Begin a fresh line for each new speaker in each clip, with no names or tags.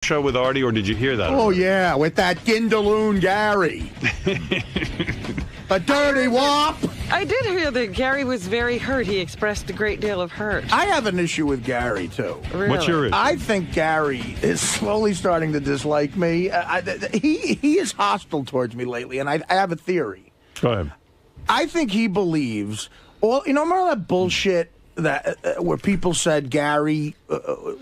show with Artie, or did you hear that?
Oh, yeah, with that Gindaloon Gary. A dirty wop.
I did hear that Gary was very hurt. He expressed a great deal of hurt.
I have an issue with Gary, too.
Really?
What's your issue?
I think Gary is slowly starting to dislike me. He is hostile towards me lately, and I have a theory.
Go ahead.
I think he believes remember all that bullshit that where people said Gary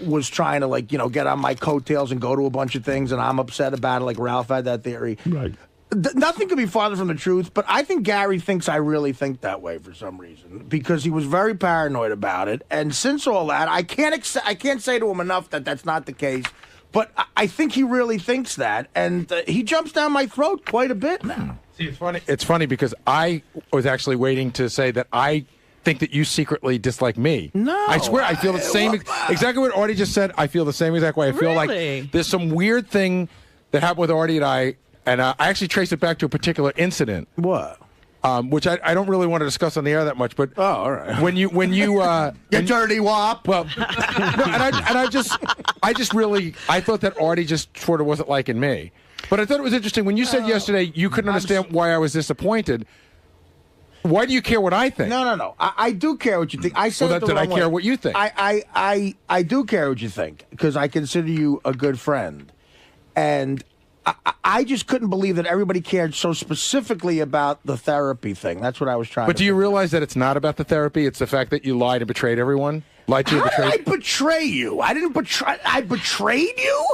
was trying to get on my coattails and go to a bunch of things, and I'm upset about it. Like Ralph had that theory.
Right.
Nothing could be farther from the truth, but I think Gary thinks I really think that way for some reason because he was very paranoid about it. And since all that, I can't say to him enough that that's not the case. But I think he really thinks that, and he jumps down my throat quite a bit now.
See, it's funny. It's funny because I was actually waiting to say that I think that you secretly dislike me.
No,
I swear I feel the same. Exactly what Artie just said. I feel the same exact way. I feel like there's some weird thing that happened with Artie and I actually traced it back to a particular incident.
What?
Which I don't really want to discuss on the air that much, but
all right.
When you
you dirty wop.
Well, no, I thought that Artie just sort of wasn't liking me. But I thought it was interesting when you said yesterday you couldn't understand why I was disappointed. Why do you care what I think?
No. I do care what you think. I said
did I care what you think?
I do care what you think because I consider you a good friend, and I just couldn't believe that everybody cared so specifically about the therapy thing. That's what I was trying to
But do you realize that it's not about the therapy? It's the fact that you lied and betrayed everyone? Lied to you and betrayed?
How did I betray you? I didn't betray. I betrayed you?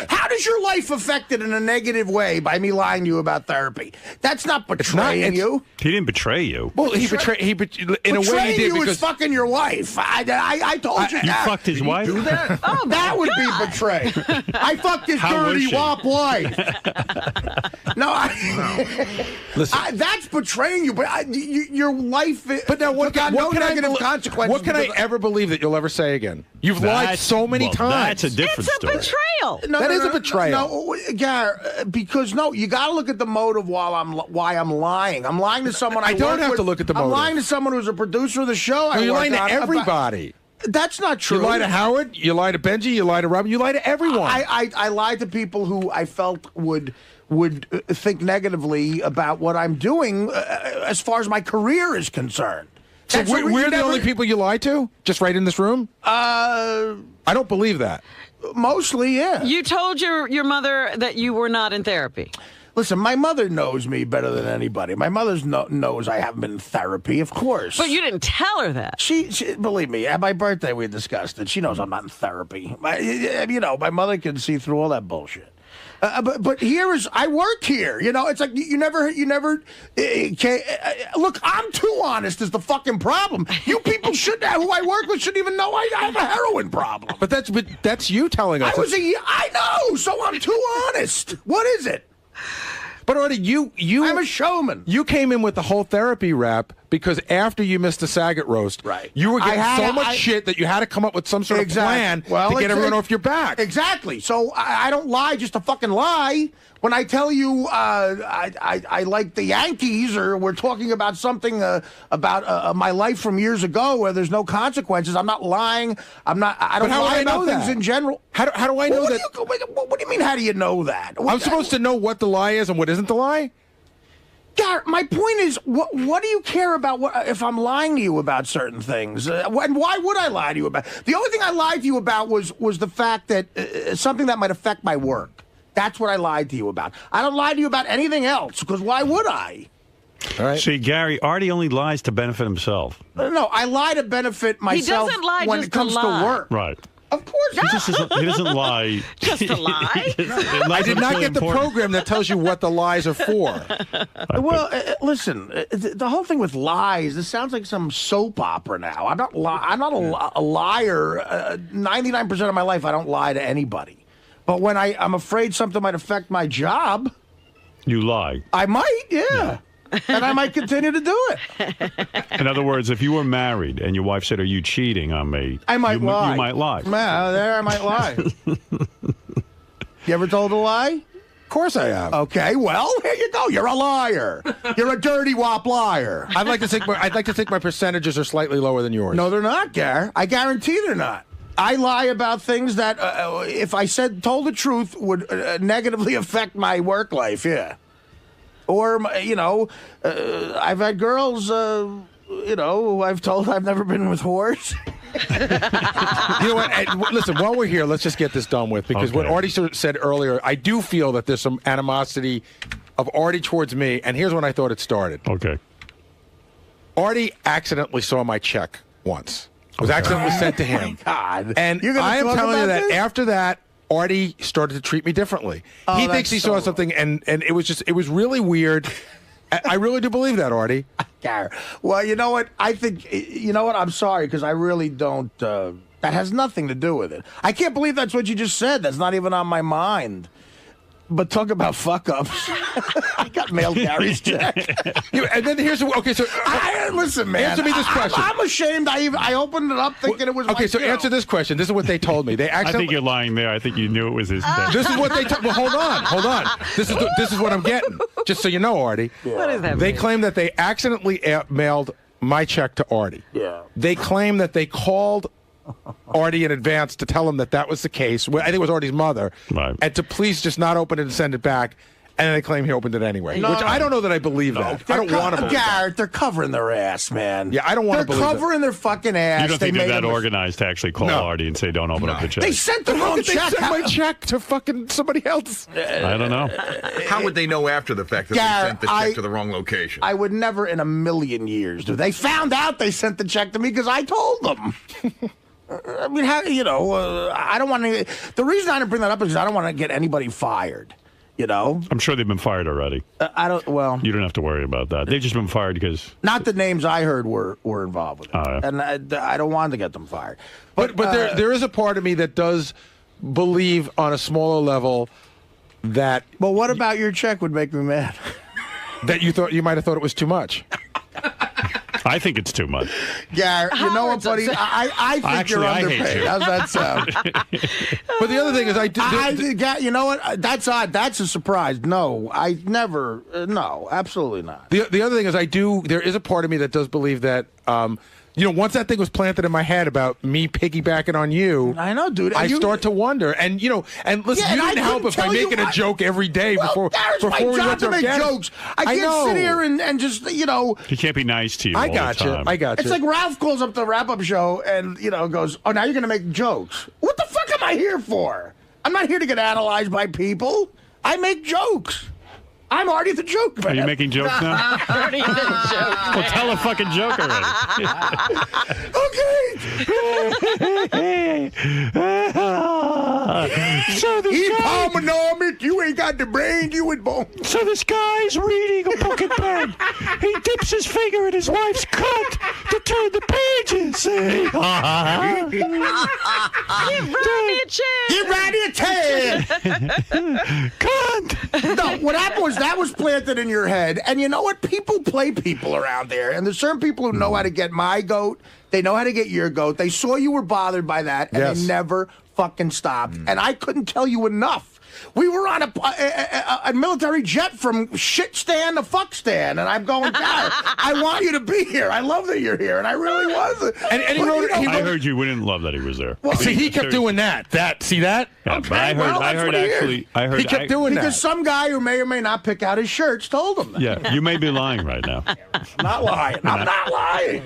How does your life affected in a negative way by me lying to you about therapy? That's not betraying you.
He didn't betray you.
Well, in a way he did
you
because
was fucking your wife. I told you
You
that.
fucked his wife?
Do that?
Oh,
that would be betray. I fucked his dirty wop wife.
Listen.
That's betraying you. But your life.
But now what
got no negative consequences.
What can I ever believe that you'll ever say again? You've lied so many times.
That's a different story.
It's a betrayal.
That is a betrayal.
No, Gar, because you got to look at the motive why I'm lying. I'm lying to someone I
don't have
with.
to look at the motive.
I'm lying to someone who's a producer of the show.
You're lying to everybody.
That's not true.
You lie to Howard. You lie to Benji. You lie to Robin. You lie to everyone.
I lied to people who I felt would think negatively about what I'm doing as far as my career is concerned.
So we're the only people you lie to? Just right in this room?
I
don't believe that.
Mostly, yeah.
You told your mother that you were not in therapy.
Listen, my mother knows me better than anybody. My mother knows I haven't been in therapy, of course.
But you didn't tell her that.
She believe me, at my birthday we discussed it. She knows I'm not in therapy. My mother can see through all that bullshit. But I work here. It's like you never. Look, I'm too honest is the fucking problem. You people who I work with shouldn't even know I have a heroin problem.
But that's you telling us.
I know, so I'm too honest. What is it?
But Artie,
I'm a showman.
You came in with the whole therapy rap because after you missed the Saget roast,
right?
You were getting so much shit that you had to come up with some sort of plan to get everyone off your back.
Exactly. So I don't lie just to fucking lie. When I tell you I like the Yankees, or we're talking about something about my life from years ago where there's no consequences, I'm not lying. I don't lie about things in general.
How do I know that?
What do you mean? How do you know that?
I'm supposed to know what the lie is and what isn't the lie?
Garrett, my point is, what do you care about if I'm lying to you about certain things? And why would I lie to you about? The only thing I lied to you about was the fact that something that might affect my work. That's what I lied to you about. I don't lie to you about anything else, because why would I?
All right.
See, Gary, Artie only lies to benefit himself.
No, I lie to benefit myself when it comes to work.
Right.
Of course.
He doesn't lie.
Just to lie?
I did not get the program that tells you what the lies are for.
Well, listen, the whole thing with lies, this sounds like some soap opera now. I'm not a liar. 99% of my life, I don't lie to anybody. But when I'm afraid something might affect my job,
you lie.
I might, yeah. And I might continue to do it.
In other words, if you were married and your wife said, "Are you cheating on me?"
I might lie.
You might lie.
There I might lie. You ever told a lie?
Of course I have.
Okay, well, here you go. You're a liar. You're a dirty wop liar.
I'd like to think my percentages are slightly lower than yours.
No, they're not, Gar. I guarantee they're not. I lie about things that, if I told the truth, would negatively affect my work life. Yeah, or I've had girls, who I've told I've never been with whores.
You know what? Listen, while we're here, let's just get this done with, because what Artie said earlier, I do feel that there's some animosity of Artie towards me, and here's when I thought it started.
Okay.
Artie accidentally saw my check once. It was accidentally sent to him.
Oh my God.
And I am telling you that after that, Artie started to treat me differently. He thinks he saw something, and it was really weird. I really do believe that, Artie.
Well, you know what? I think, I'm sorry, because I really don't, that has nothing to do with it. I can't believe that's what you just said. That's not even on my mind. But talk about fuck-ups. I got mailed Gary's check.
And then here's... Okay, so...
listen, man.
Answer me this question.
I'm ashamed I opened it up thinking it was
answer this question. This is what they told me.
I think you're lying there. I think you knew it was his check.
This is what they told... Well, hold on. This is what I'm getting. Just so you know, Artie.
Yeah. What does that
They
mean?
claim that they accidentally mailed my check to Artie.
Yeah.
They claim that they called Artie in advance to tell him that was the case. I think it was Artie's mother.
Right.
And to please just not open it and send it back. And they claim he opened it anyway.
No,
which I don't know that I believe that. I don't want to believe
Garrett, they're covering their ass, man.
Yeah, I don't want to believe
They're covering their fucking ass.
You don't think they're that organized to actually call Artie and say, don't open up the check?
They sent the wrong check.
They sent my check to fucking somebody else.
I don't know.
How would they know after the fact that they sent the check to the wrong location?
I would never in a million years do. They found out they sent the check to me because I told them. I mean, I don't want to. The reason I didn't bring that up is because I don't want to get anybody fired.
I'm sure they've been fired already.
I don't. Well,
you don't have to worry about that. They've just been fired because
not the names I heard were involved with it, and I don't want to get them fired.
But there is a part of me that does believe on a smaller level that.
Well, what about your check would make me mad?
That you might have thought it was too much.
I think it's too much.
Yeah, you know what, buddy? I think you're underpaid. How's that sound?
But the other thing is,
you know what? That's odd. That's a surprise. No, I never. No, absolutely not.
The other thing is, there is a part of me that does believe that. Once that thing was planted in my head about me piggybacking on you,
I know, dude.
I start to wonder. And listen, you didn't help if I'm making a joke every day before we went to
make jokes. I can't sit here and just
He can't be nice to you.
I got you.
It's like Ralph calls up the wrap-up show and goes, "Oh, now you're going to make jokes. What the fuck am I here for? I'm not here to get analyzed by people. I make jokes." I'm Artie the Joke Man.
Are you making jokes now?
Artie the Joke Man.
Well, tell a fucking joke already.
Okay.
So this
guy... You ain't got the brain, you would bone.
So this guy's reading a book in bed. He dips his finger in his wife's cunt to turn the pages.
Give Rodney a chance.
Give Rodney a 10.
Cunt.
No, what happened was that was planted in your head. And you know what? People play people around there. And there's certain people who know how to get my goat. They know how to get your goat. They saw you were bothered by that, and they never fucking stopped. And I couldn't tell you enough. We were on a military jet from shit stand to fuck stand, and I'm going, God, I want you to be here. I love that you're here, and I really was.
And he wrote,
I heard you wouldn't love that he was there.
Well, see, he kept doing that. See that?
Yeah,
okay,
but I heard
he kept doing that.
Because some guy who may or may not pick out his shirts told him that.
Yeah, you may be lying right now.
I'm not lying. I'm not lying.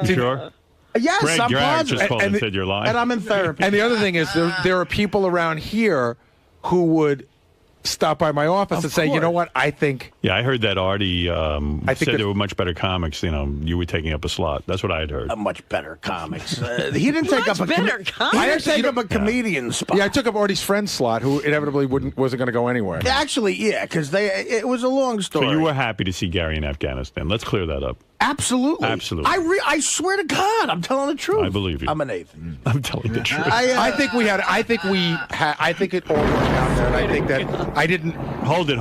You sure?
Yes,
Greg,
I'm
your actress
positive.
called and said you're lying.
And I'm in therapy.
And the other thing is, there are people around here who would stop by my office and say, you know what, I think...
Yeah, I heard that Artie said there were much better comics. You were taking up a slot. That's what I had heard.
A much better comics. He didn't take up a comedian spot.
Yeah, I took up Artie's friend slot, who inevitably wasn't going to go anywhere.
Actually, yeah, because it was a long story.
So you were happy to see Gary in Afghanistan. Let's clear that up.
Absolutely.
Absolutely.
I swear to God, I'm telling the truth.
I believe you.
I'm an Nathan.
I'm telling the truth.
I
think it all worked out there, and I think that I didn't...
Hold it.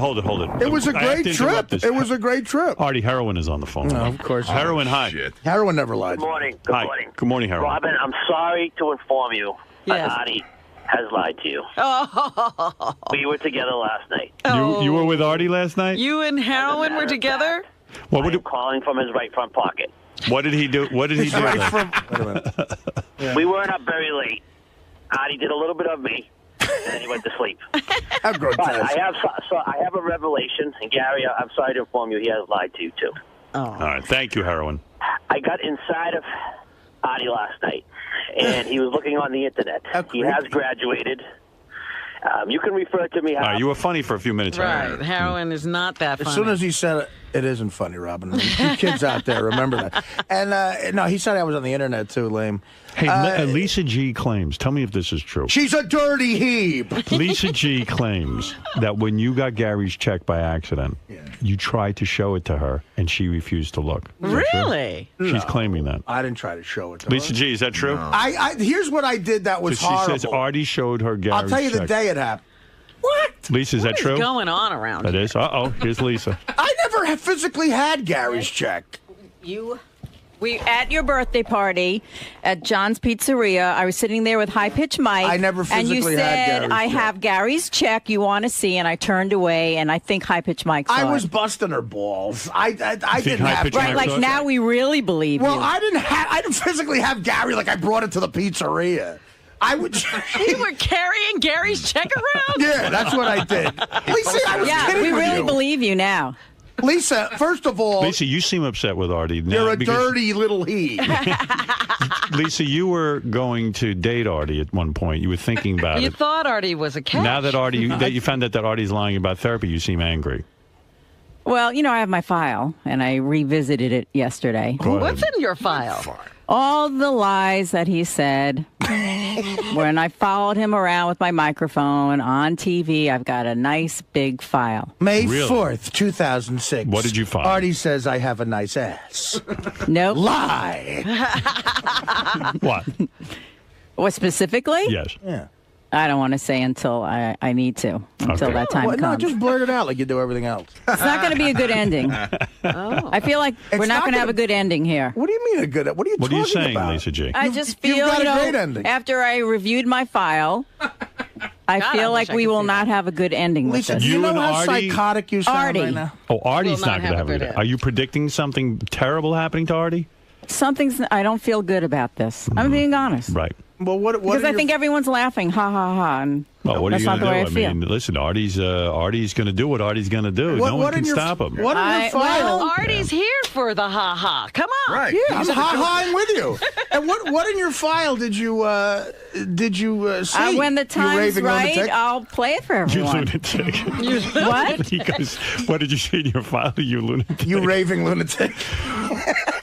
It was a great trip. It was a great trip.
Artie, Heroin is on the phone.
No, of course.
Heroin, hi.
Shit.
Heroin never lied.
Good morning. Good morning.
Good morning, Heroin.
Robin, I'm sorry to inform you that
Yes.
Artie has lied to you. We were together last night.
You were with Artie last night?
You and Heroin were together?
What
I'm calling from his right front pocket.
What did he do? What did he do?
Wait a minute.
We weren't up very late. Artie did a little bit of me, and then he went to sleep.
How grotesque.
But I have a revelation, and Gary, I'm sorry to inform you, he has lied to you too.
All right, thank you, heroin.
I got inside of Artie last night, and he was looking on the internet. He has graduated. You can refer to me.
All right, you were funny for a few minutes.
Right, heroin is not that funny.
As soon as he said it, it isn't funny, Robin. You kids out there, remember that. And no, he said I was on the internet too, lame.
Hey, Lisa G claims, tell me if this is true.
She's a dirty heap.
Lisa G claims that when you got Gary's check by accident, you tried to show it to her, and she refused to look.
Really?
She's claiming that.
I didn't try to show it to
Lisa
her.
G, is that true?
No. Here's what I did that was
she
horrible.
says Artie showed her Gary's
I'll tell you the
check.
day it happened. What?
Lisa, is that true?
What's going on around
That
here?
is. Uh-oh, here's Lisa.
I never physically had Gary's check.
We at your birthday party at John's Pizzeria. I was sitting there with High Pitch Mike.
I never physically had
and you said,
Gary's
I
check.
have Gary's check you want to see, and I turned away, and I think High Pitch Mike saw
I was
it.
busting her balls. I didn't
High
have
Pitch
Right,
Mike
like now we really believe
Well,
you.
I didn't physically have Gary like I brought it to the pizzeria. I would.
You were carrying Gary's check around?
Yeah, that's what I did. Lisa, I was
yeah,
kidding
we
with
really
you.
believe you now.
Lisa, first of all,
Lisa, you seem upset with Artie.
you're a
because-
dirty little he.
Lisa, you were going to date Artie at one point. You were thinking about
You
it.
thought Artie was a catch.
Now that you found out that Artie's lying about therapy, you seem angry.
Well, I have my file, and I revisited it yesterday.
Go
What's
ahead.
in your file?
All the lies that he said. When I followed him around with my microphone on TV, I've got a nice big file.
May
Really?
4th, 2006.
What did you find?
Artie says I have a nice ass.
Nope.
Lie.
What?
What specifically?
Yes.
Yeah.
I don't want to say until I need to, until
Okay.
that time
Well, no,
comes.
just blurt it out like you do everything else.
It's not going to be a good ending. I feel like we're
It's
not
not
going to have
gonna-
a good ending here.
What do you mean a good? What are you
What are
talking
you saying,
about?
Lisa G?
I just feel,
got a great ending.
after I reviewed my file, I
God,
feel
I
like
wish I
we
could
will
see
not
that.
have a good ending with
Lisa,
this.
do you
You
know
and
how
Artie-
psychotic you sound
Artie.
right now?
Oh, Artie's
Will
not
not
going to
have
have
a
a
good
good. Are you predicting something terrible happening to Artie?
I don't feel good about this. I'm being honest.
Right.
Well, what
Because
are
I
your-
think everyone's laughing, ha ha ha. And
Well, what are
that's
you
not
going
the way
to
I
do? I
feel.
mean, listen, Artie's going to do what Artie's going to do.
What-
no
what
one
in
can
your-
stop him.
What in your file?
Well, Artie's here for the ha-ha. Come on.
Right.
Yeah, I'm ha-haing with you. And what in your file did you see?
when the
You
time's
raving
right,
lunatic?
I'll play it for
You
everyone.
lunatic.
What?
He goes, what did you see in your file, you lunatic?
You raving lunatic.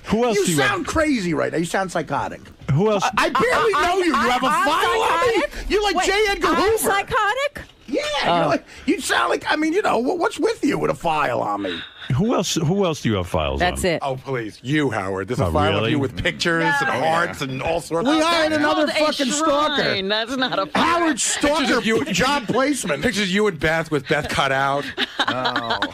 Who else
You
do you
sound crazy right now. You sound psychotic.
have? Who else?
I barely know you. You have a
I'm
file on me?
psychotic?
You're like
Wait,
J. Edgar
I'm
Hoover.
psychotic?
Yeah, you sound like, what's with you with a file on me?
Who else do you have files
That's
on?
it.
Oh, please. You, Howard. There's a
Oh,
file
really?
of you with pictures and hearts and all sorts
We
of
hired another
Called a
fucking stalker.
shrine. That's not a
Howard
Pictures
Stalker
of you-
job placement.
Pictures of you and Beth with Beth cut out.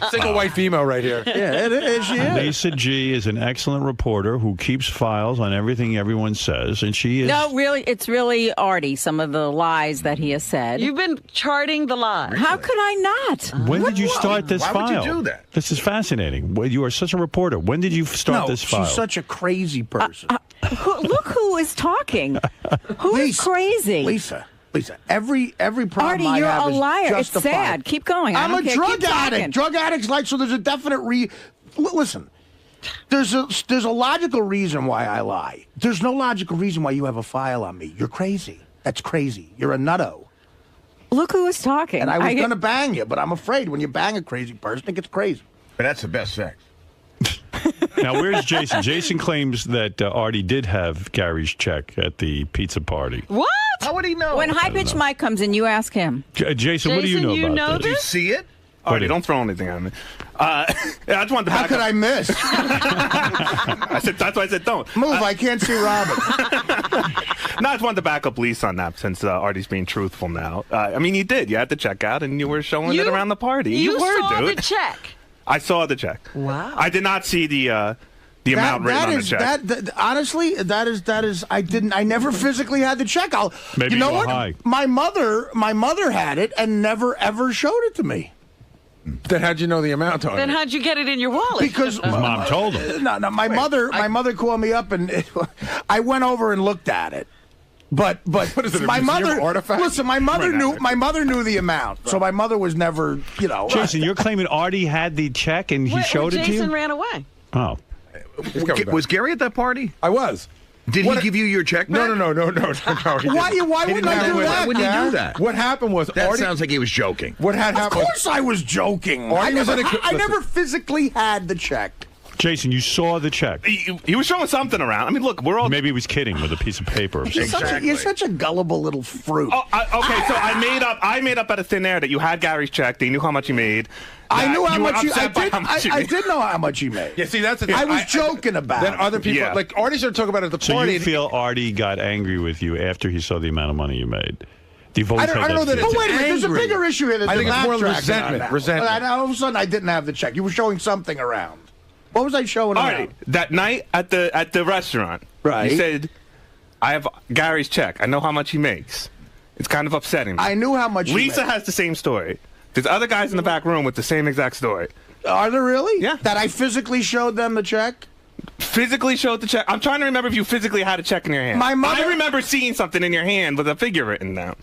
Single white female right here.
Yeah, it is. She is.
Lisa G is an excellent reporter who keeps files on everything everyone says, and she is.
No, really, it's really Artie, some of the lies that he has said.
You've been charting the lies.
How could I not?
When did you start this
Why would
file?
you do that?
This is fascinating. Well, you are such a reporter. When did you start
No,
this file?
she's such a crazy person.
Look who is talking. Who is
Lisa,
crisy?
Lisa, every problem
Artie,
I
you're
have
a
is
liar. It's
justified.
sad. Keep going. I
I'm
don't
a
care.
drug
Keep talking.
addict. Drug addicts like, so there's a definite listen. There's a logical reason why I lie. There's no logical reason why you have a file on me. You're crazy. That's crazy. You're a nutto.
Look who is talking.
And I was going to bang you, but I'm afraid when you bang a crazy person, it gets crazy.
But that's the best sex.
Now, where's Jason? Jason claims that Artie did have Gary's check at the pizza party.
What?
How would he know?
When High Pitch Mike comes in, you ask him.
Jason, what do you
Jason,
know about
Did you
this?
see it?
Artie, don't throw anything at me. I just wanted to
How
back
could
up.
I miss?
I said, that's why I said don't.
Move, I can't see Robin.
No, I just wanted to back up Lisa on that since Artie's being truthful now. I mean, you did. You had the check out and you were showing it around the party.
You
were,
saw
dude.
the check.
I saw the check.
Wow.
I did not see the amount written on the check.
Honestly, that is. I never physically had the check.
Maybe
you know
you were
what?
high.
My mother had it and never ever showed it to me.
Then how'd you know the amount on
Then
it?
how'd you get it in your wallet?
Because
His mom told him.
No, my mother called me up and I went over and looked at it. But
What is it, a
my
museum
mother
artifact?
listen. My mother knew the amount, so my mother was never,
Jason, you're claiming Artie had the check and he showed it to you?
Jason ran away.
Oh.
Was Gary at that party?
I was.
Did he give you your check back?
No.
Why wouldn't I do that?
Why would you do that?
What happened was
That
Artie,
sounds like he was joking.
What had
Of
happened?
course, I was joking.
Artie
I never physically had the check.
Jason, you saw the check.
He was showing something around. I mean, look, we're all.
Maybe he was kidding with a piece of paper or something.
You're such a gullible little fruit.
Oh, okay, so I made up out of thin air that you had Gary's check. That you knew how much he made.
I knew how
were
much
upset by how much he
I
made.
did know how much he made.
Yeah, see, that's the thing.
I was joking about
Then
it.
other people,
Yeah.
like Artie started talking about it at the
So
party.
you feel Artie got angry with you after he saw the amount of money you made? You've always
I don't
had
know that
feeling.
it's
But wait a minute, there's a
angry.
bigger issue here.
I think it's more
resentment.
resentment. Resentment.
And all of a sudden, I didn't have the check. You were showing something around. What was I showing
Artie,
around?
that night at the restaurant,
Right.
You said, "I have Gary's check. I know how much he makes. It's kind of upsetting me."
I knew how much.
Lisa
he made.
has the same story. There's other guys in the back room with the same exact story.
Are there really?
Yeah.
That I physically showed them the check.
Physically showed the check. I'm trying to remember if you physically had a check in your hand.
My mother-
I remember seeing something in your hand with a figure written down.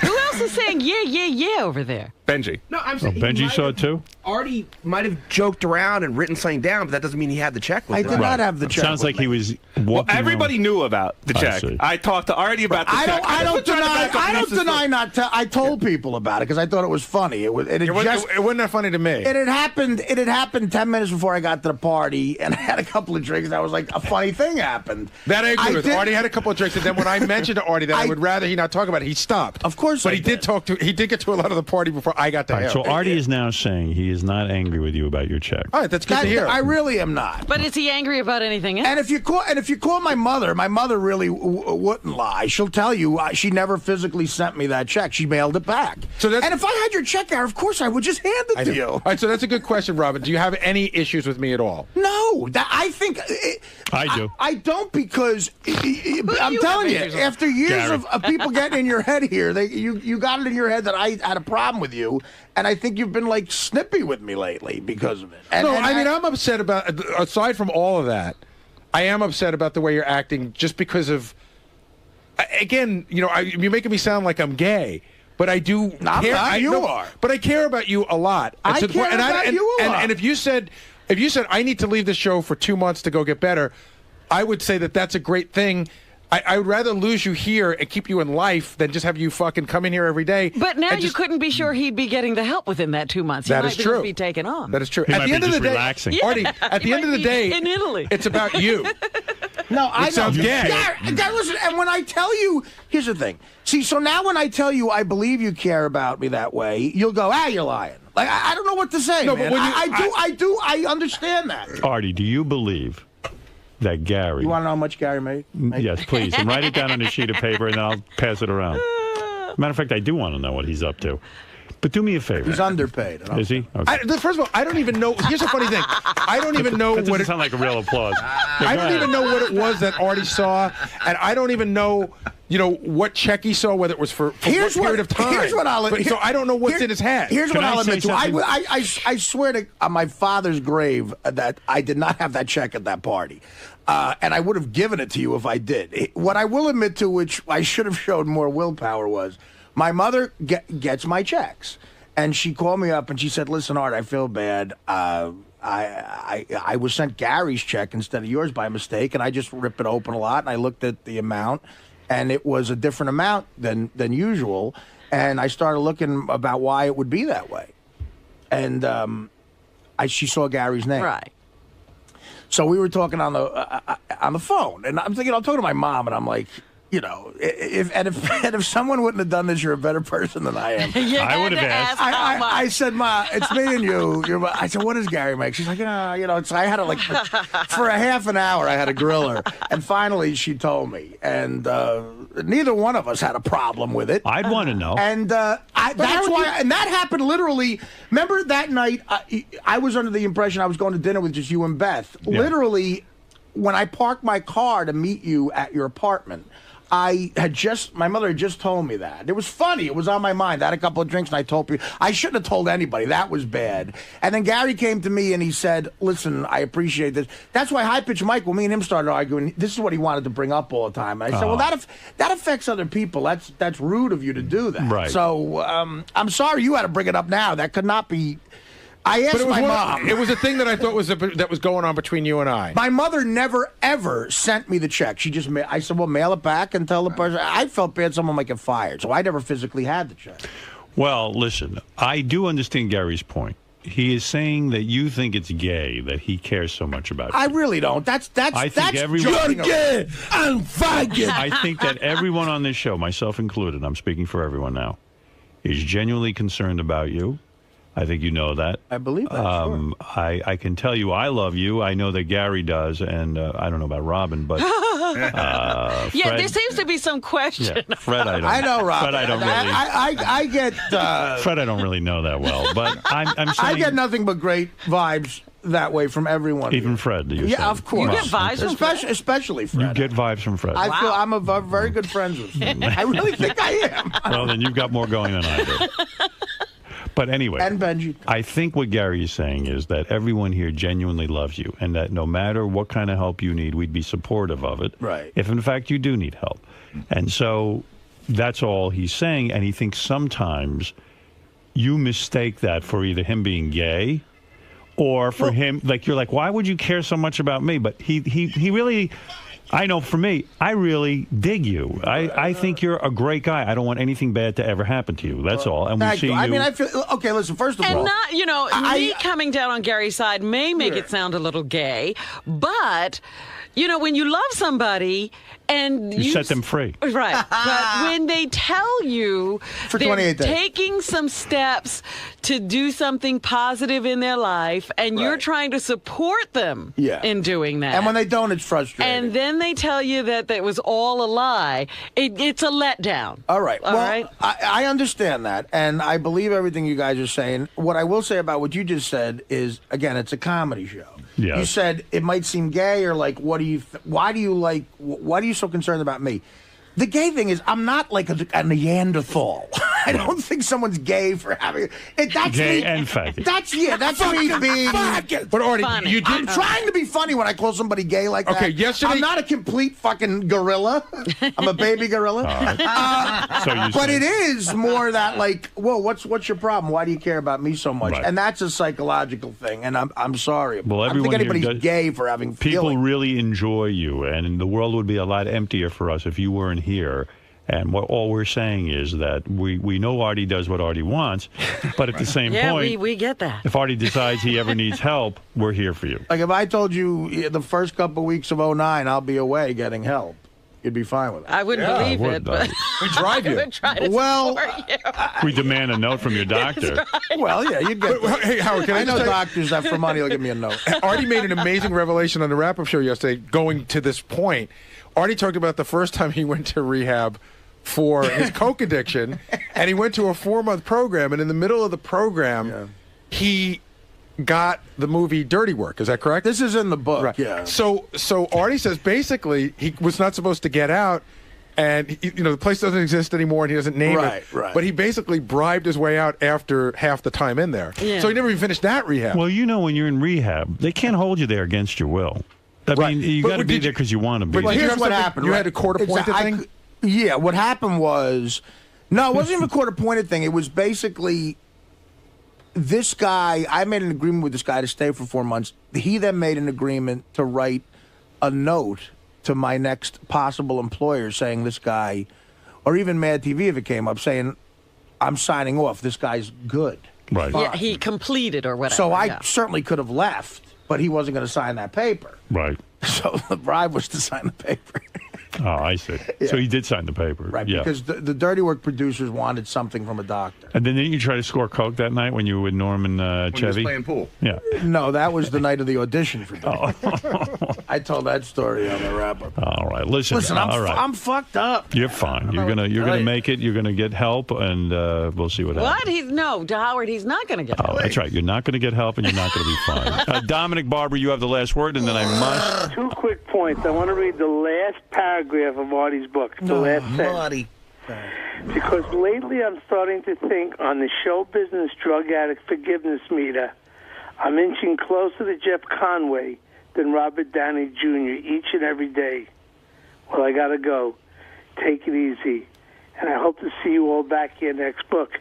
Who else is saying yeah over there?
Benji.
No, I'm saying
Benji saw it too?
Artie might have joked around and written something down, but that doesn't mean he had the check with
I
him.
did not have the check.
Sounds
with
like
me.
he was
Well,
walking
everybody
around.
knew about the
I
check.
see.
I talked to Artie about the check.
I don't
was trying to
deny.
back up
I don't
Lisa's
deny
story.
not. I told people about it because I thought it was funny. It
wasn't that funny to me.
It had happened. It had happened 10 minutes before I got to the party, and I had a couple of drinks. And I was like, a funny thing happened.
That I agree with.
did-
Artie had a couple of drinks, and then when I mentioned to Artie that I would rather he not talk about it, he stopped.
Of course
but
I
he did
did.
talk to. He did get to a lot of the party before I got to
All right,
him.
so Artie is now saying he is not angry with you about your check.
All right, that's good to hear.
I really am not.
But is he angry about anything else?
And if you call my mother really wouldn't lie. She'll tell you she never physically sent me that check. She mailed it back.
So that's-
and if I had your check there, of course I would just hand it to you.
All right, so that's a good question, Robin. Do you have any issues with me at all?
No, I think
I do.
I don't because I'm
you
telling you,
have issues with?
after years
Gary.
of people getting in your head here, you got it in your head that I had a problem with you, and I think you've been like snippy with me lately because of it. And
I'm upset about. Aside from all of that, I am upset about the way you're acting, just because of. Again, you're making me sound like I'm gay. But I do
I'm
care.
not, you are.
But I care about you a lot. And
I
to the
care
point- and
about
and,
you a
and,
lot.
And if you said I need to leave the show for 2 months to go get better, I would say that that's a great thing. I would rather lose you here and keep you in life than just have you fucking come in here every day.
But now
and
you
just-
couldn't be sure he'd be getting the help within that 2 months.
That
he
is
might
true.
just be taken off.
That is true.
He
At
might
the
be
end of the
just
day,
relaxing.
Artie. At
He
the end of
might
the
be
day,
in Italy.
it's about you.
No, I
It sounds
know.
gay.
Gary, listen, and when I tell you, here's the thing. See, so now when I tell you I believe you care about me that way, you'll go, you're lying. Like, I don't know what to say,
No,
man.
but when
I understand that.
Artie, do you believe that Gary...
You want to know how much Gary made?
Yes, please. And write it down on a sheet of paper, and then I'll pass it around. Matter of fact, I do want to know what he's up to. But do me a favor.
He's underpaid.
Is he? Okay.
First of all, I don't even know. Here's a funny thing. I don't even know
That doesn't
what it.
sound like a real applause.
I don't even know what it was that Artie saw, and I don't even know, what check he saw, whether it was for what period of time.
Here's what I'll.
So I don't know what's in his head.
Here's
Can
what
I
I'll
say
admit to.
something?
I swear to on my father's grave that I did not have that check at that party. And I would have given it to you if I did. What I will admit to, which I should have showed more willpower, was my mother gets my checks. And she called me up and she said, "Listen, Art, I feel bad. I was sent Gary's check instead of yours by mistake, and I just ripped it open a lot, and I looked at the amount, and it was a different amount than usual, and I started looking about why it would be that way, and she saw Gary's name,
Right.
So we were talking on the phone, and I'm thinking, I'm talking to my mom, and I'm like, if someone wouldn't have done this, you're a better person than I am.
I would have asked.
I said, Ma, it's me and you. I said, what does Gary make? She's like, so I had to for a half an hour, I had to grill her. And finally she told me. And neither one of us had a problem with it.
I'd want to know.
And that's why, and that happened literally. Remember that night, I was under the impression I was going to dinner with just you and Beth.
Yeah.
Literally, when I parked my car to meet you at your apartment, my mother had just told me that. It was funny. It was on my mind. I had a couple of drinks and I told people. I shouldn't have told anybody. That was bad. And then Gary came to me and he said, listen, I appreciate this. That's why High Pitch Mike, when me and him started arguing, this is what he wanted to bring up all the time. And I said, well, that affects other people. That's rude of you to do that.
Right.
So I'm sorry you had to bring it up now. That could not be. I asked my mom.
It was a thing that I thought that was going on between you and I.
My mother never, ever sent me the check. She just, I said, well, mail it back and tell the person. I felt bad someone might get fired, so I never physically had the check.
Well, listen, I do understand Gary's point. He is saying that you think it's gay that he cares so much about you.
I really don't. That's
everyone.
You're gay. I'm fucking.
I think that everyone on this show, myself included, I'm speaking for everyone now, is genuinely concerned about you. I think you know that.
I believe that. Sure.
I can tell you I love you. I know that Gary does, and I don't know about Robin, but
yeah,
Fred,
there seems to be some question.
Yeah, Fred,
I know Robin.
Fred, I don't really.
I get.
Fred, I don't really know that well, but I'm saying
I get nothing but great vibes that way from everyone.
Even Fred, you say?
Of course.
You get vibes from Fred?
Especially Fred.
You get vibes from Fred.
I feel I'm very good friends with Fred. I really think I am.
Well, then you've got more going than I do. But anyway,
and Benji.
I think what Gary is saying is that everyone here genuinely loves you, and that no matter what kind of help you need, we'd be supportive of it.
Right.
If in fact you do need help. And so that's all he's saying, and he thinks sometimes you mistake that for either him being gay or for him, like you're like, why would you care so much about me? But he really, I know for me, I really dig you. I think you're a great guy. I don't want anything bad to ever happen to you. That's all. And we see you.
I mean, I feel okay. Listen, first of all,
and not, me coming down on Gary's side may make it sound a little gay, but when you love somebody and
you set them free,
right? But when they tell you
for
they're
28 days.
taking some steps to do something positive in their life, and you're trying to support them in doing that,
and when they don't, it's frustrating.
And then they tell you that was all a lie. It's a letdown.
All right.
All right.
I understand that, and I believe everything you guys are saying. What I will say about what you just said is, again, it's a comedy show.
Yes.
You said it might seem gay, or like, why are you so concerned about me? The gay thing is, I'm not like a Neanderthal. I don't think someone's gay for having it. That's
gay
me,
and faggot.
That's me being faggot.
But Artie,
funny.
you did.
I'm trying to be funny when I call somebody gay like that.
Okay, yesterday
I'm not a complete fucking gorilla. I'm a baby gorilla. But it is more that like, whoa, what's your problem? Why do you care about me so much?
Right.
And that's a psychological thing. And I'm sorry.
Well,
I don't think
everyone here
anybody's gay for having
people
feelings.
really enjoy you, and the world would be a lot emptier for us if you weren't here. And all we're saying is that we know Artie does what Artie wants, but at the same point,
we get that.
if Artie decides he ever needs help, we're here for you.
Like if I told you the first couple weeks of 2009, I'll be away getting help, you'd be fine with it.
I wouldn't believe it, but
we drive you.
I would try to support you.
We demand a note from your doctor.
Right.
Well, yeah, you'd get.
Hey, Howard, can I
know
just tell you-
doctors that for money will give me a note.
Artie made an amazing revelation on the wrap-up show yesterday going to this point. Artie talked about the first time he went to rehab for his coke addiction, and he went to a 4-month program, and in the middle of the program, he got the movie Dirty Work. Is that correct?
This is in the book,
right.
yeah.
So Artie says basically he was not supposed to get out, and the place doesn't exist anymore, and he doesn't name it.
Right.
But he basically bribed his way out after half the time in there.
Yeah.
So he never even finished that rehab.
Well, when you're in rehab, they can't hold you there against your will. I mean, you got to be there because you want to be.
Well,
there.
here's what happened.
You had a court-appointed thing?
Yeah, what happened was, no, it wasn't even a court-appointed thing. It was basically this guy, I made an agreement with this guy to stay for 4 months. He then made an agreement to write a note to my next possible employer saying this guy, or even Mad TV if it came up, saying, I'm signing off. This guy's good.
Right.
Yeah, he completed or whatever.
So I certainly could have left, but he wasn't going to sign that paper.
Right.
So the bribe was to sign the paper.
Oh, I see.
Yeah.
So he did sign the paper.
Right,
yeah.
because the Dirty Work producers wanted something from a doctor.
And then didn't you try to score coke that night when you were with Norm and
When he was
Chevy?
playing pool.
Yeah.
No, that was the night of the audition for Dirty Work. I told that story on the wrap-up.
All right, listen. All right.
I'm fucked up.
You're fine. You're gonna make it. You're gonna get help, and we'll see what happens.
What? Howard, he's not gonna get help.
Oh, that's right. You're not gonna get help, and you're not gonna be fine. Dominic Barber, you have the last word, and then I must.
2 quick points. I want to read the last paragraph of Artie's book. The last sentence. Because lately I'm starting to think on the show business drug addict forgiveness meter, I'm inching closer to Jeff Conway than Robert Downey Jr. each and every day. Well, I got to go. Take it easy. And I hope to see you all back here next book.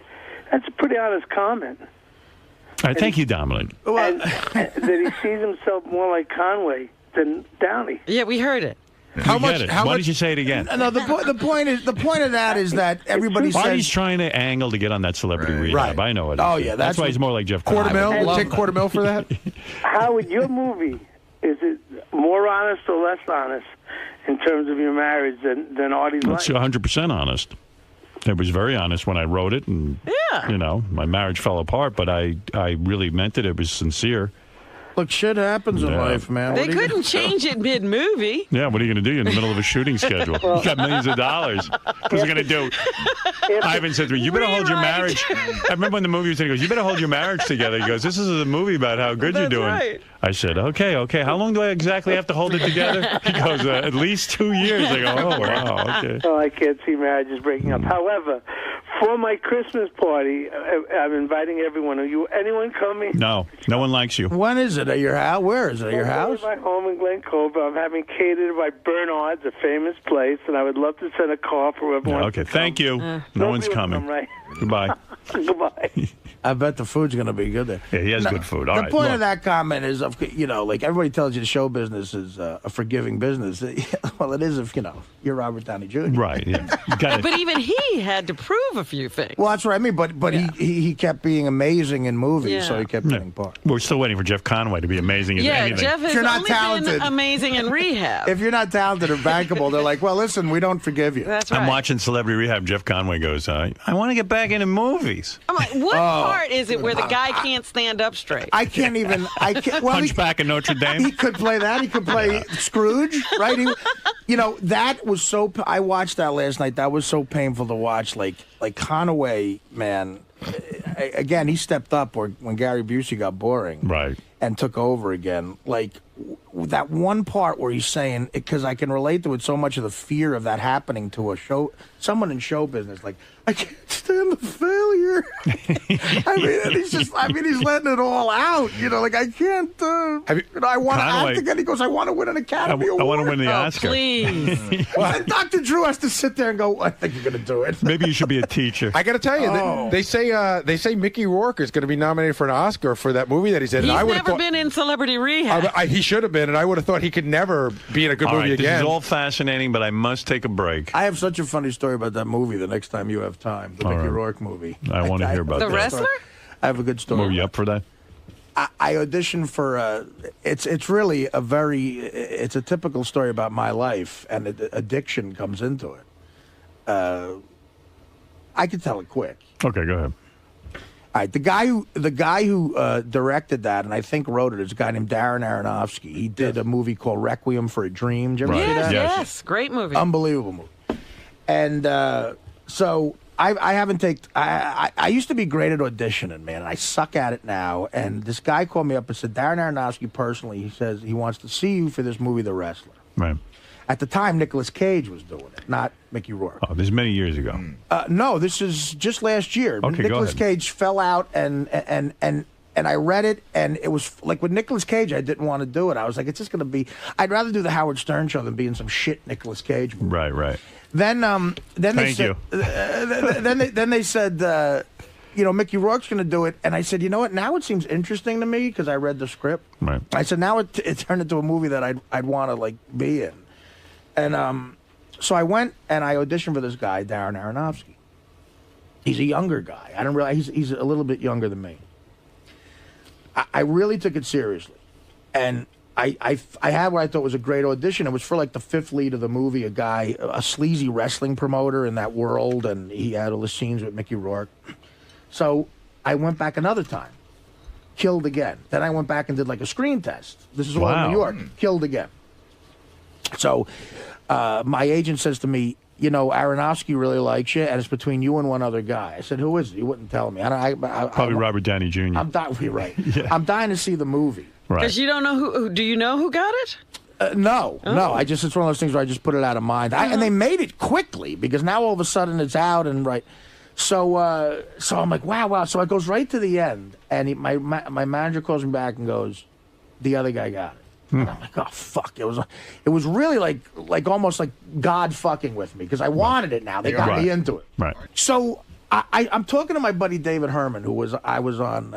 That's a pretty honest comment.
All right, thank you, Dominic.
And that he sees himself more like Conway than Downey.
Yeah, we heard it.
How much? Why did you say it again?
No, the point of that is that everybody says
he's trying to angle to get on that celebrity rehab. I know it.
Oh yeah,
that's why he's more like Jeff.
$250,000. We'll take $250,000 for that.
Howard, your movie, is it more honest or less honest in terms of your marriage than Artie's life?
It's 100% honest. It was very honest when I wrote it, and my marriage fell apart, but I really meant it. It was sincere.
Look, shit happens in life, man.
They couldn't change it mid-movie.
Yeah, what are you going to do? You're in the middle of a shooting schedule. You got millions of dollars. What's he going to do? Ivan said to me, you better hold your marriage. I remember when the movie was in, he goes, you better hold your marriage together. He goes, this is a movie about how good you're doing.
Right.
I said, okay. How long do I exactly have to hold it together? He goes, at least 2 years. I go, oh, wow, okay.
Oh, I can't see marriages breaking up. However, for my Christmas party, I'm inviting everyone. Are you anyone coming?
No one likes you.
When is it? At your house? Where is it? At your house?
At my home in Glen Cove. I'm having catered by Bernard's, a famous place, and I would love to send a call for everyone.
Okay, thank you. No one's coming.
Right.
Goodbye.
Goodbye.
I bet the food's going to be good there.
Yeah, he has good food.
The point of that comment is, like everybody tells you the show business is a forgiving business. Well, it is if, you're Robert Downey Jr.
Right, yeah.
But even he had to prove a few things.
Well, that's what I mean, but he kept being amazing in movies, so he kept getting part.
We're still waiting for Jeff Conway to be amazing in anything.
Jeff has only been amazing in rehab.
If you're not talented or bankable, they're like, well, listen, we don't forgive you.
That's right.
I'm watching Celebrity Rehab. Jeff Conway goes, I want to get back into movies.
I'm like, what part is it where the guy can't stand up straight?
I can't. Well,
Hunchback in Notre Dame.
He could play that. He could play Scrooge, right? That was so. I watched that last night. That was so painful to watch. Like Conway, man. Again, he stepped up when Gary Busey got boring,
right,
and took over again. Like that one part where he's saying, because I can relate to it so much of the fear of that happening to someone in show business. Like, I can't stand the failure. He's letting it all out. Like I can't. I want to act again. He goes, I want to win an Academy Award.
I want to win the Oscar.
Please.
And Dr. Drew has to sit there and go, I think you're going to do it.
Maybe you should be a teacher.
I got to tell you, they say Mickey Rourke is going to be nominated for an Oscar for that movie that he's in.
He's never been in Celebrity Rehab.
He should have been, and I would have thought he could never be in a good movie again.
This is all fascinating, but I must take a break.
I have such a funny story about that movie the next time you have time, the Mickey Rourke movie.
I want to hear about
the wrestler?
I have a good story.
Were you up for that?
I auditioned for it's really it's a typical story about my life, and addiction comes into it. I can tell it quick.
Okay, go ahead.
All right, the guy who directed that and I think wrote it is a guy named Darren Aronofsky. He did a movie called Requiem for a Dream. Did you ever see that?
Yes, great movie.
Unbelievable movie. And so I haven't taken. I used to be great at auditioning, man, and I suck at it now. And this guy called me up and said, Darren Aronofsky personally, he says he wants to see you for this movie, The Wrestler.
Right.
At the time, Nicolas Cage was doing it, not Mickey Rourke.
Oh, this is many years ago.
No, this is just last year.
Okay,
Nicolas Cage fell out, and I read it, and it was like with Nicolas Cage, I didn't want to do it. I was like, it's just going to be. I'd rather do the Howard Stern show than be in some shit Nicolas Cage movie.
Right.
Then they said, then they said, Mickey Rourke's going to do it, and I said, you know what? Now it seems interesting to me because I read the script.
Right.
I said, now it turned into a movie that I'd want to be in. And so I went and I auditioned for this guy, Darren Aronofsky. He's a younger guy. I didn't realize he's a little bit younger than me. I really took it seriously. And I had what I thought was a great audition. It was for the fifth lead of the movie, a sleazy wrestling promoter in that world, and he had all the scenes with Mickey Rourke. So I went back another time. Killed again. Then I went back and did a screen test. This is all in New York. Killed again. So my agent says to me, you know, Aronofsky really likes you, and it's between you and one other guy. I said, who is it? He wouldn't tell me.
Probably Robert Downey Jr.
You're right. Yeah. I'm dying to see the movie.
Right.
Because you don't know who. Do you know who got it?
No. It's one of those things where I just put it out of mind. And they made it quickly because now all of a sudden it's out and right. So I'm like, wow. So it goes right to the end, and my manager calls me back and goes, the other guy got it. And I'm like, oh fuck! It was really like almost like God fucking with me because I wanted it now. They got me into it.
Right.
So I'm talking to my buddy David Herman, I was on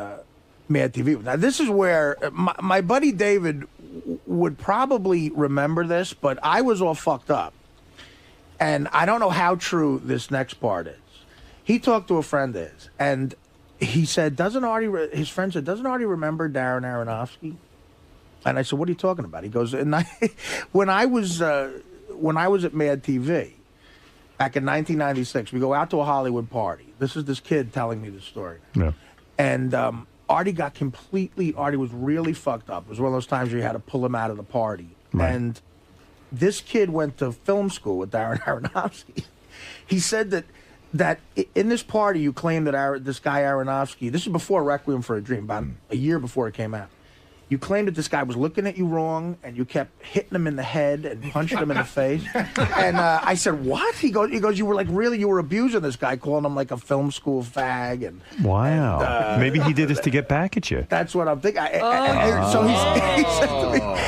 Mad TV. Now this is where my buddy David would probably remember this, but I was all fucked up, and I don't know how true this next part is. He talked to a friend of his, and he said, his friend said, doesn't Artie remember Darren Aronofsky? And I said, what are you talking about? He goes, when I was at Mad TV back in 1996, we go out to a Hollywood party. This is this kid telling me the story.
Yeah.
And Artie was really fucked up. It was one of those times where you had to pull him out of the party. Right. And this kid went to film school with Darren Aronofsky. He said that in this party you claimed that this guy Aronofsky, this is before Requiem for a Dream, about a year before it came out. You claimed that this guy was looking at you wrong, and you kept hitting him in the head and punching him in the face. And I said, "What?" He goes, "You were abusing this guy, calling him like a film school fag." And
wow, and, maybe he did this to get back at you.
That's what I'm thinking. So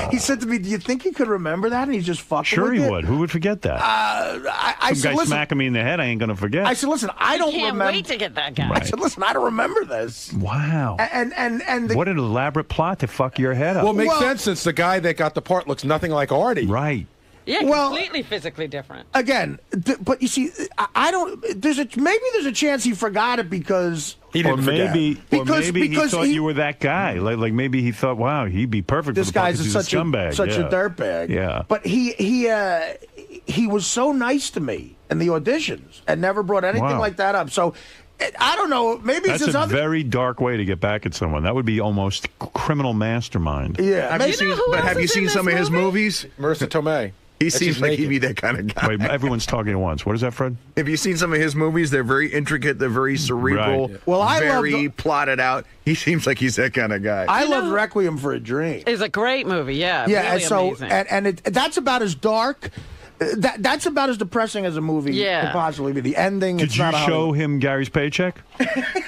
he said to me, "Do you think he could remember that?" And he's just fucking.
Sure,
with
he
it?
would. Who would forget that?
I
Some guy smacking me in the head. I ain't gonna forget.
I said, "Listen, I don't
can't
remember."
wait to get that guy.
I said, "Listen, I don't remember this."
Wow.
And
what an elaborate plot to fuck your head up.
Well, it makes sense since the guy that got the part looks nothing like Artie.
Right.
Yeah, completely physically different.
Again, but you see, I don't. Maybe there's a chance he forgot it because
he didn't forget.
Because
he thought you were that guy. Like maybe he thought, wow, he'd be perfect.
This
for the
guy's
he's
such
a scumbag,
such a dirtbag.
Yeah.
But he was so nice to me in the auditions and never brought anything like that up. So. I don't know. Maybe
that's
it's
a very dark way to get back at someone. That would be almost criminal mastermind.
Yeah.
Have you seen some of his movies?
Marissa Tomei.
He seems like he'd be that kind of guy.
Wait, everyone's talking at once. What is that, Fred?
Have you seen some of his movies? They're very intricate. They're very cerebral.
Right.
Well,
very plotted out. He seems like he's that kind of guy.
I love Requiem for a Dream.
It's a great movie. Yeah.
Yeah.
Really
amazing. That's about as dark. That's about as depressing as a movie could possibly be. The ending.
Did you show him Gary's paycheck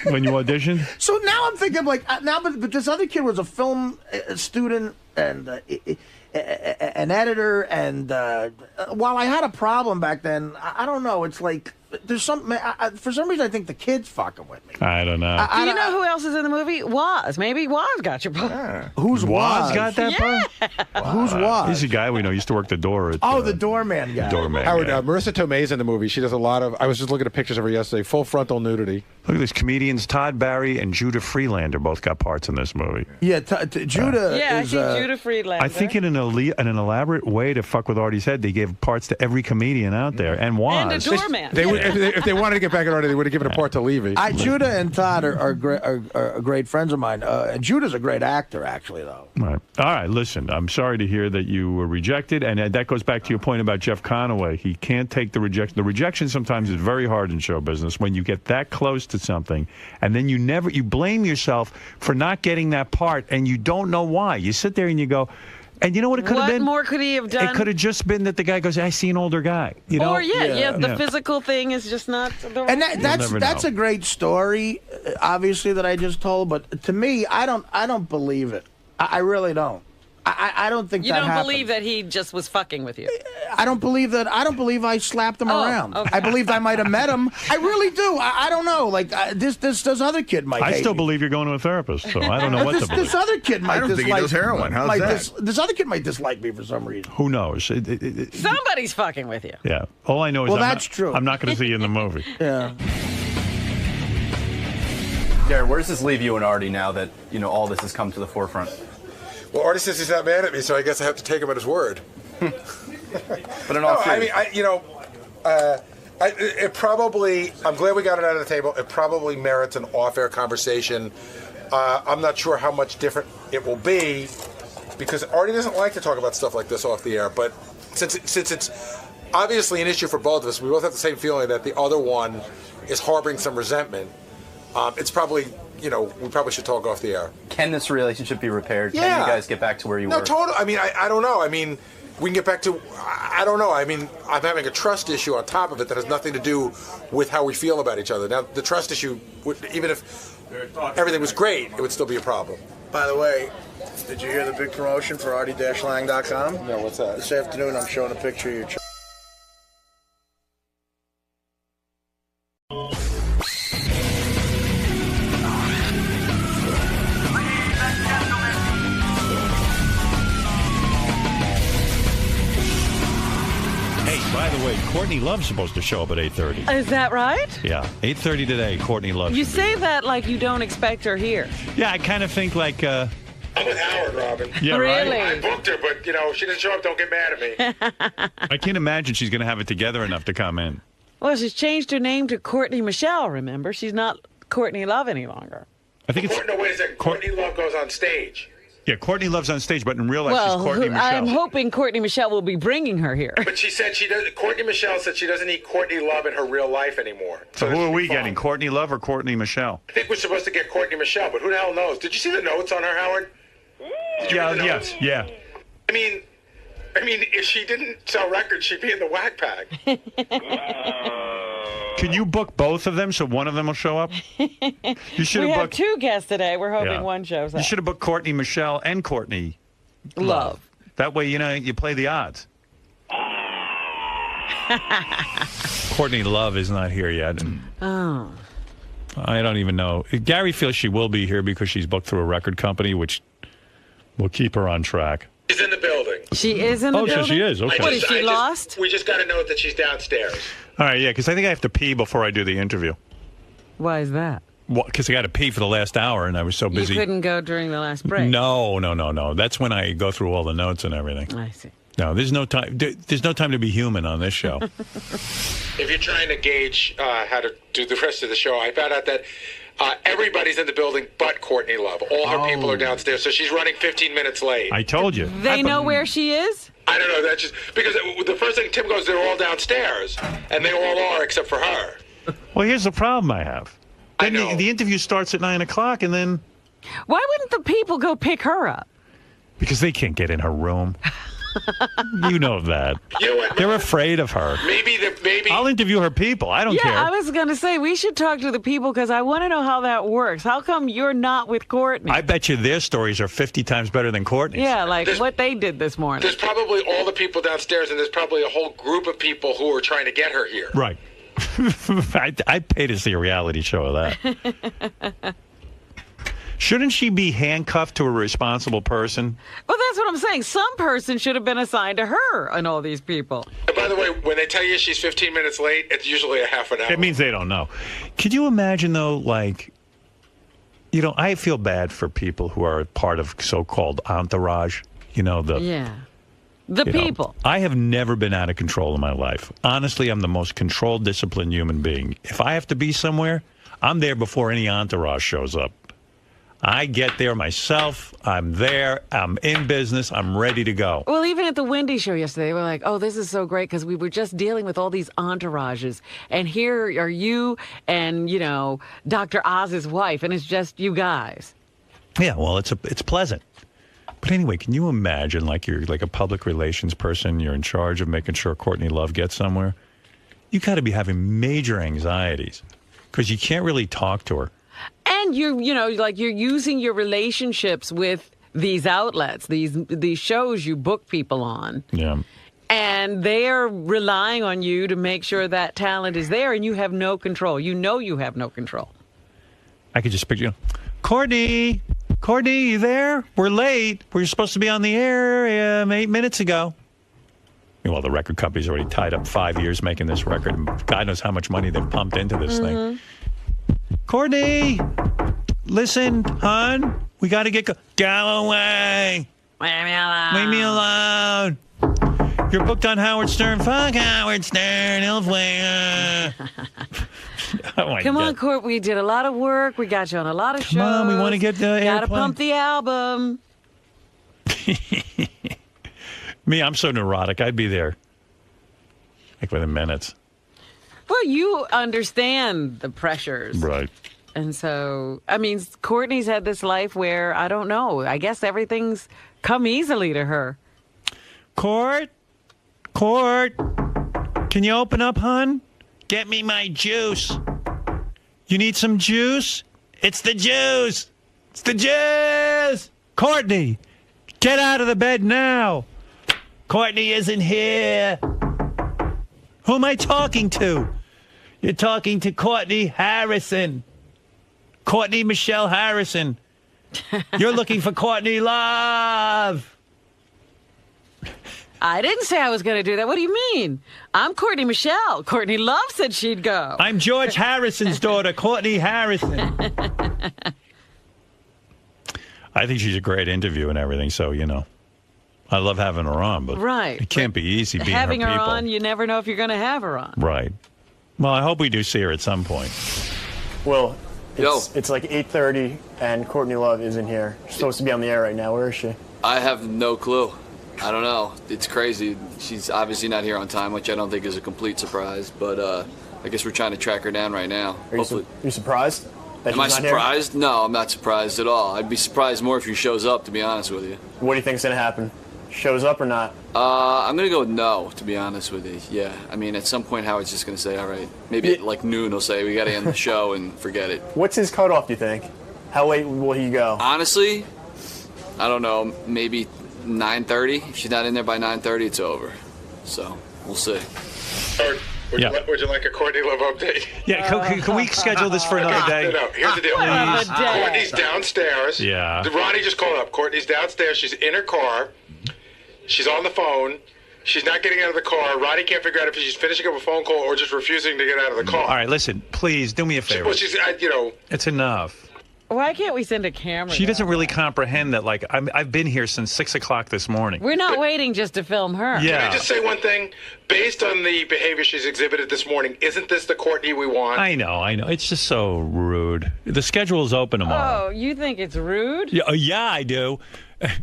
when you auditioned?
So now I'm thinking but this other kid was a film student and an editor, and while I had a problem back then, I don't know. It's like there's some for some reason I think the kid's fucking with me.
I don't know.
Do you know who else is in the movie? Waz. Maybe Waz got your part.
Who's
Waz got that part?
Who's Waz?
He's a guy we know. Used to work the door. At,
the doorman guy.
Doorman.
Howard, Marissa Tomei's in the movie. She does a lot of. I was just looking at pictures of her yesterday. Full frontal nudity.
Look at these comedians. Todd Barry and Judah Freelander both got parts in this movie.
Yeah, Judah.
Yeah,
is,
Judah Freelander.
I think in an elaborate way to fuck with Artie's head, they gave parts to every comedian out there, and Waz.
And a doorman.
If they wanted to get back at Artie, they would have given a part to Levy.
Judah and Todd are great friends of mine. And Judah's a great actor, actually, though.
Right. All right. Listen, I'm sorry to hear that you were rejected, and that goes back to your point about Jeff Conaway. He can't take the rejection. The rejection sometimes is very hard in show business when you get that close to something, and then you blame yourself for not getting that part, and you don't know why. You sit there and you go. And you know what it could have been?
What more could he have done?
It could have just been that the guy goes, I see an older guy. You know?
Or, the physical thing is just not the
And that's a great story, obviously, that I just told. But to me, I don't believe it. I really don't. I don't think
you
that
don't
happened.
believe that he just was fucking with you.
I don't believe that. I don't believe I slapped him around.
Okay.
I believe I might have met him. I really do. I don't know. Like this other kid might.
I
hate
still
me.
believe you're going to a therapist, so I don't know what to believe.
This other kid might.
I don't think he does heroin. How's that?
This other kid might dislike me for some reason.
Who knows?
Somebody's fucking with you.
Yeah. All I know is
that's true.
I'm not going to see you in the movie.
Yeah.
Gary, where does this leave you and Artie now that all this has come to the forefront?
Well, Artie says he's not mad at me, so I guess I have to take him at his word.
But in all seriousness,
it probably. I'm glad we got it out of the table. It probably merits an off-air conversation. I'm not sure how much different it will be, because Artie doesn't like to talk about stuff like this off the air. But since it's obviously an issue for both of us, we both have the same feeling that the other one is harboring some resentment. It's probably, we probably should talk off the air.
Can this relationship be repaired?
Yeah.
Can you guys get back to where you were?
No, totally. I mean, I don't know. I mean, we can get back to, I don't know. I mean, I'm having a trust issue on top of it that has nothing to do with how we feel about each other. Now, the trust issue, even if everything was great, it would still be a problem.
By the way, did you hear the big promotion for Artie-Lange.com?
No, what's that?
This afternoon, I'm showing a picture of your
By the way, Courtney Love's supposed to show up at 8:30.
Is that right?
Yeah, 8:30 today, Courtney Love.
You say that like you don't expect her here.
Yeah, I kind of think like...
I'm with Howard, Robin.
Yeah,
really?
Right?
I booked her, but, if she doesn't show up, don't get mad at me.
I can't imagine she's going to have it together enough to come in.
Well, she's changed her name to Courtney Michelle, remember? She's not Courtney Love any longer.
I think it's...
No, wait a second. Courtney Love goes on stage.
Yeah, Courtney Love's on stage, but in real life, she's Courtney Michelle.
I'm hoping Courtney Michelle will be bringing her here.
But she said Courtney Michelle said she doesn't need Courtney Love in her real life anymore.
So who are we getting, Courtney Love or Courtney Michelle?
I think we're supposed to get Courtney Michelle, but who the hell knows? Did you see the notes on her, Howard?
Yes.
I mean, if she didn't sell records, she'd be in the whack pack.
Can you book both of them so one of them will show up? You should
we
have
have
booked
2 guests today. We're hoping one shows up.
You should have booked Courtney Michelle and Courtney Love. That way, you play the odds. Courtney Love is not here yet.
Oh.
I don't even know. Gary feels she will be here because she's booked through a record company, which will keep her on track.
She's in the building.
She is in the building?
Oh, so she is. Okay.
What, is she lost?
We just got to note that she's downstairs.
All right, yeah, because I think I have to pee before I do the interview.
Why is that?
Well, because I got to pee for the last hour, and I was so busy.
You couldn't go during the last break?
No. That's when I go through all the notes and everything.
I see.
No, there's no time. There's no time to be human on this show.
If you're trying to gauge how to do the rest of the show, I found out that everybody's in the building but Courtney Love. All her people are downstairs, so she's running 15 minutes late.
I told you.
They know where she is?
I don't know. That's just because the first thing Tim goes, they're all downstairs, and they all are except for her.
Well, here's the problem I have.
I know.
The interview starts at 9 o'clock, and then...
Why wouldn't the people go pick her up?
Because they can't get in her room. You know that.
You know what?
They're afraid of her.
Maybe.
I'll interview her people. I don't care.
Yeah, I was going to say, we should talk to the people because I want to know how that works. How come you're not with Courtney?
I bet you their stories are 50 times better than Courtney's.
Yeah, like what they did this morning.
There's probably all the people downstairs, and there's probably a whole group of people who are trying to get her here.
Right. I'd pay to see a reality show of that. Shouldn't she be handcuffed to a responsible person?
Well, that's what I'm saying. Some person should have been assigned to her and all these people.
And by the way, when they tell you she's 15 minutes late, it's usually a half an hour.
It means they don't know. Could you imagine, though, like, I feel bad for people who are part of so-called entourage.
The people.
I have never been out of control in my life. Honestly, I'm the most controlled, disciplined human being. If I have to be somewhere, I'm there before any entourage shows up. I get there myself. I'm there. I'm in business. I'm ready to go.
Well, even at the Wendy show yesterday, they were like, oh, this is so great because we were just dealing with all these entourages. And here are you and, Dr. Oz's wife, and it's just you guys.
Yeah, well, it's pleasant. But anyway, can you imagine, like, you're like a public relations person, you're in charge of making sure Courtney Love gets somewhere? You got to be having major anxieties because you can't really talk to her.
And you're using your relationships with these outlets, these shows you book people on.
Yeah.
And they're relying on you to make sure that talent is there, and you have no control. You have no control.
I could just picture, Courtney, you there? We're late. We're supposed to be on the air 8 minutes ago. Well, the record company's already tied up 5 years making this record. God knows how much money they've pumped into this thing. Courtney, listen, hon, we got to get go away.
Leave me alone.
Leave me alone. You're booked on Howard Stern. Fuck Howard Stern. He'll play.
Come on, Court. We did a lot of work. We got you on a lot of shows.
Come on, we want to get the
Gotta pump the album.
Me, I'm so neurotic. I'd be there like within minutes.
Well, you understand the pressures.
Right.
And so, I mean, Courtney's had this life where, I don't know, I guess everything's come easily to her.
Court, can you open up, hon? Get me my juice. You need some juice? It's the juice. It's the juice. Courtney, get out of the bed now. Courtney isn't here. Who am I talking to? You're talking to Courtney Harrison. Courtney Michelle Harrison. You're looking for Courtney Love.
I didn't say I was going to do that. What do you mean? I'm Courtney Michelle. Courtney Love said she'd go.
I'm George Harrison's daughter, Courtney Harrison. I think she's a great interview and everything, so, you know. I love having her on, but
right.
It can't be easy being
having
her
her
people.
on, you never know if you're going to have her on.
Right. Well, I hope we do see her at some point.
Well, it's like 8:30, and Courtney Love isn't here. She's supposed to be on the air right now. Where is she?
I have no clue. I don't know. It's crazy. She's obviously not here on time, which I don't think is a complete surprise. But I guess we're trying to track her down right now.
Are you surprised?
Am I surprised? Here? No, I'm not surprised at all. I'd be surprised more if she shows up, to be honest with you.
What do you think's going to happen? Shows up or not?
I'm going to go with no, to be honest with you. Yeah. I mean, at some point, Howard's just going to say, all right, maybe at like noon he'll say, we got to end the show and forget it.
What's his cutoff, do you think? How late will he go?
Honestly, I don't know. Maybe 9:30. If she's not in there by 9:30, it's over. So, we'll see.
Would you like a Courtney Love update?
Yeah, can we schedule this for another day?
No, here's the deal. Courtney's downstairs.
Yeah.
Ronnie just called up. Courtney's downstairs. She's in her car. She's on the phone. She's not getting out of the car. Ronnie can't figure out if she's finishing up a phone call or just refusing to get out of the car.
All right, listen, please do me a favor.
Well, she's,
it's enough.
Why can't we send a camera?
She doesn't really comprehend that. Like, I've been here since 6 o'clock this morning.
We're not waiting just to film her.
Yeah.
Can I just say one thing? Based on the behavior she's exhibited this morning, isn't this the Courtney we want?
I know. It's just so rude. The schedule is open tomorrow.
Oh, you think it's rude?
Yeah, I do.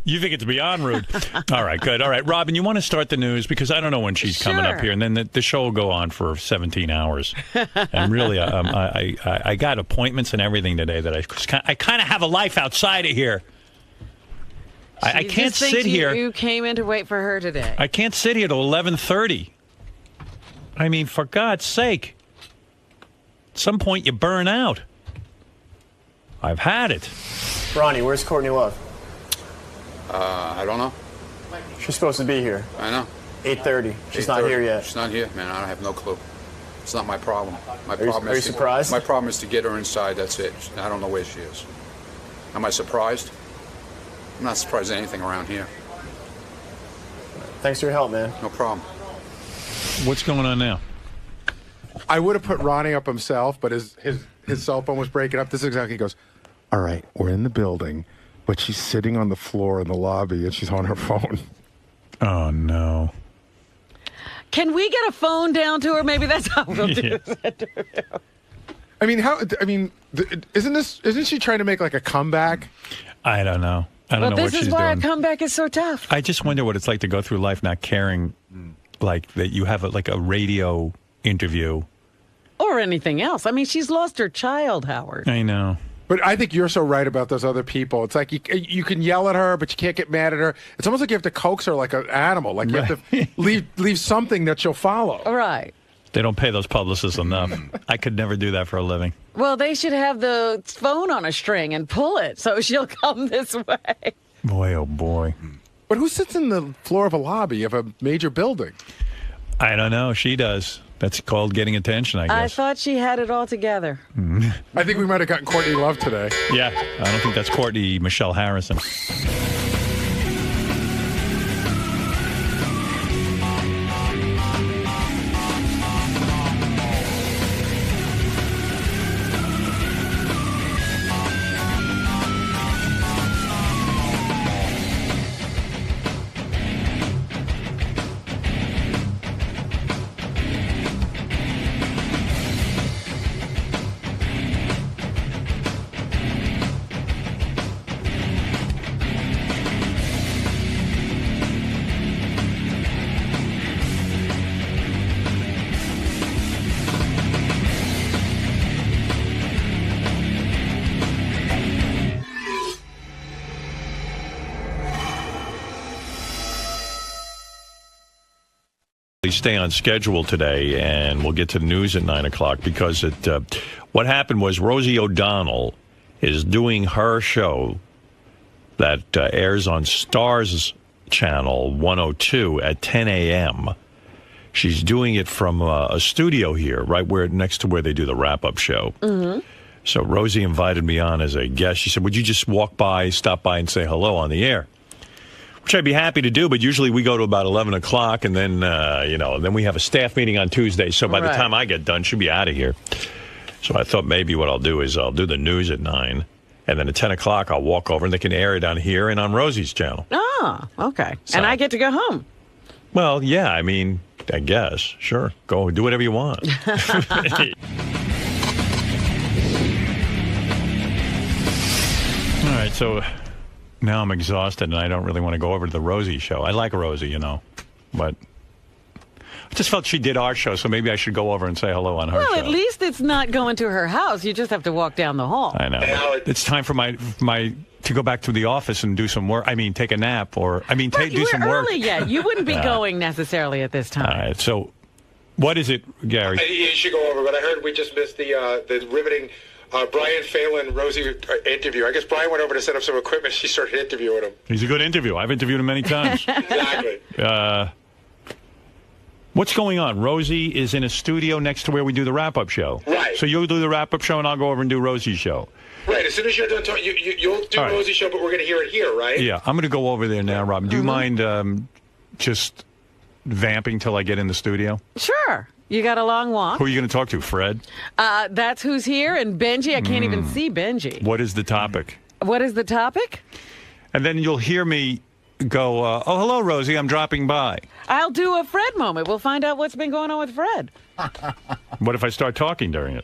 You think it's beyond rude. All right, good. All right, Robin, you want to start the news? Because I don't know when she's coming up here. And then the show will go on for 17 hours. And really, I got appointments and everything today that I kind of have a life outside of here. I can't sit here.
You came in to wait for her today.
I can't sit here till 11:30. I mean, for God's sake. At some point, you burn out. I've had it.
Ronnie, where's Courtney Love?
I don't know.
She's supposed to be here.
I know.
8:30. She's not here yet.
She's not here, man. I have no clue. It's not my problem.
Are you surprised?
My problem is to get her inside. That's it. I don't know where she is. Am I surprised? I'm not surprised at anything around here.
Thanks for your help, man.
No problem.
What's going on now?
I would have put Ronnie up himself, but his cell phone was breaking up. This is exactly. He goes, all right, we're in the building, but she's sitting on the floor in the lobby, and she's on her phone.
Oh, no.
Can we get a phone down to her? Maybe that's how we'll do this.
I mean, isn't she trying to make like a comeback?
I don't know. I don't know what she's doing.
This is why a comeback is so tough.
I just wonder what it's like to go through life not caring, like that you have a radio interview.
Or anything else. I mean, she's lost her child, Howard.
I know.
But I think you're so right about those other people. It's like you can yell at her, but you can't get mad at her. It's almost like you have to coax her like an animal. Like you have to leave something that she'll follow.
Right.
They don't pay those publicists enough. I could never do that for a living.
Well, they should have the phone on a string and pull it so she'll come this way.
Boy, oh boy.
But who sits in the floor of a lobby of a major building?
I don't know. She does. That's called getting attention, I guess.
I thought she had it all together.
I think we might have gotten Courtney Love today.
Yeah, I don't think that's Courtney Michelle Harrison. stay on schedule today, and we'll get to the news at 9 o'clock because what happened was Rosie O'Donnell is doing her show that airs on Starz Channel 102 at 10 a.m. She's doing it from a studio here, right next to where they do the wrap-up show. Mm-hmm. So Rosie invited me on as a guest. She said, would you just stop by and say hello on the air? Which I'd be happy to do, but usually we go to about 11 o'clock, and then, then we have a staff meeting on Tuesday. So by the time I get done, she'll be out of here. So I thought maybe what I'll do is I'll do the news at 9, and then at 10 o'clock I'll walk over, and they can air it on here and on Rosie's channel.
Oh, okay. So, and I get to go home.
Well, yeah, I mean, I guess. Sure. Go do whatever you want. All right, so now I'm exhausted, and I don't really want to go over to the Rosie show. I like Rosie, but I just felt she did our show, so maybe I should go over and say hello on her show.
Well, at least it's not going to her house. You just have to walk down the hall.
I know. It's time for my to go back to the office and do some work. I mean, take a nap, do some work.
Early yet. You wouldn't be going necessarily at this time.
All right, so what is it, Gary?
You should go over, but I heard we just missed the riveting Brian Phelan Rosie interview. I guess Brian went over to set up some equipment. She started interviewing him.
He's a good interview. I've interviewed him many times.
Exactly.
What's going on? Rosie is in a studio next to where we do the wrap-up show.
Right.
So you'll do the wrap-up show, and I'll go over and do Rosie's show.
Right. As soon as you're done talking, you'll do Rosie's show, but we're going to hear it here, right?
Yeah. I'm going to go over there now, Rob. Do you mind just vamping till I get in the studio?
Sure. You got a long walk.
Who are you going to talk to, Fred?
That's who's here, and Benji. I can't even see Benji.
What is the topic?
What is the topic?
And then you'll hear me go, oh, hello, Rosie, I'm dropping by.
I'll do a Fred moment. We'll find out what's been going on with Fred.
What if I start talking during it?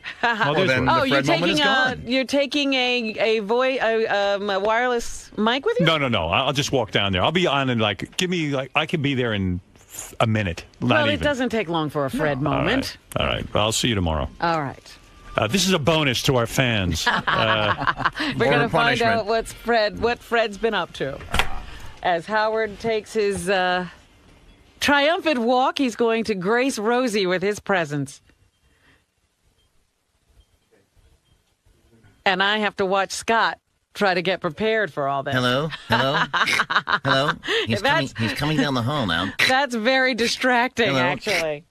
You're taking a wireless mic with you?
No. I'll just walk down there. I'll be on and I can be there in a minute.
It doesn't take long for a Fred moment.
All right. Well, I'll see you tomorrow.
All right.
This is a bonus to our fans.
We're going to find out what Fred's been up to. As Howard takes his triumphant walk, he's going to grace Rosie with his presence. And I have to watch Scott try to get prepared for all this.
Hello? He's coming down the hall now.
That's very distracting, actually.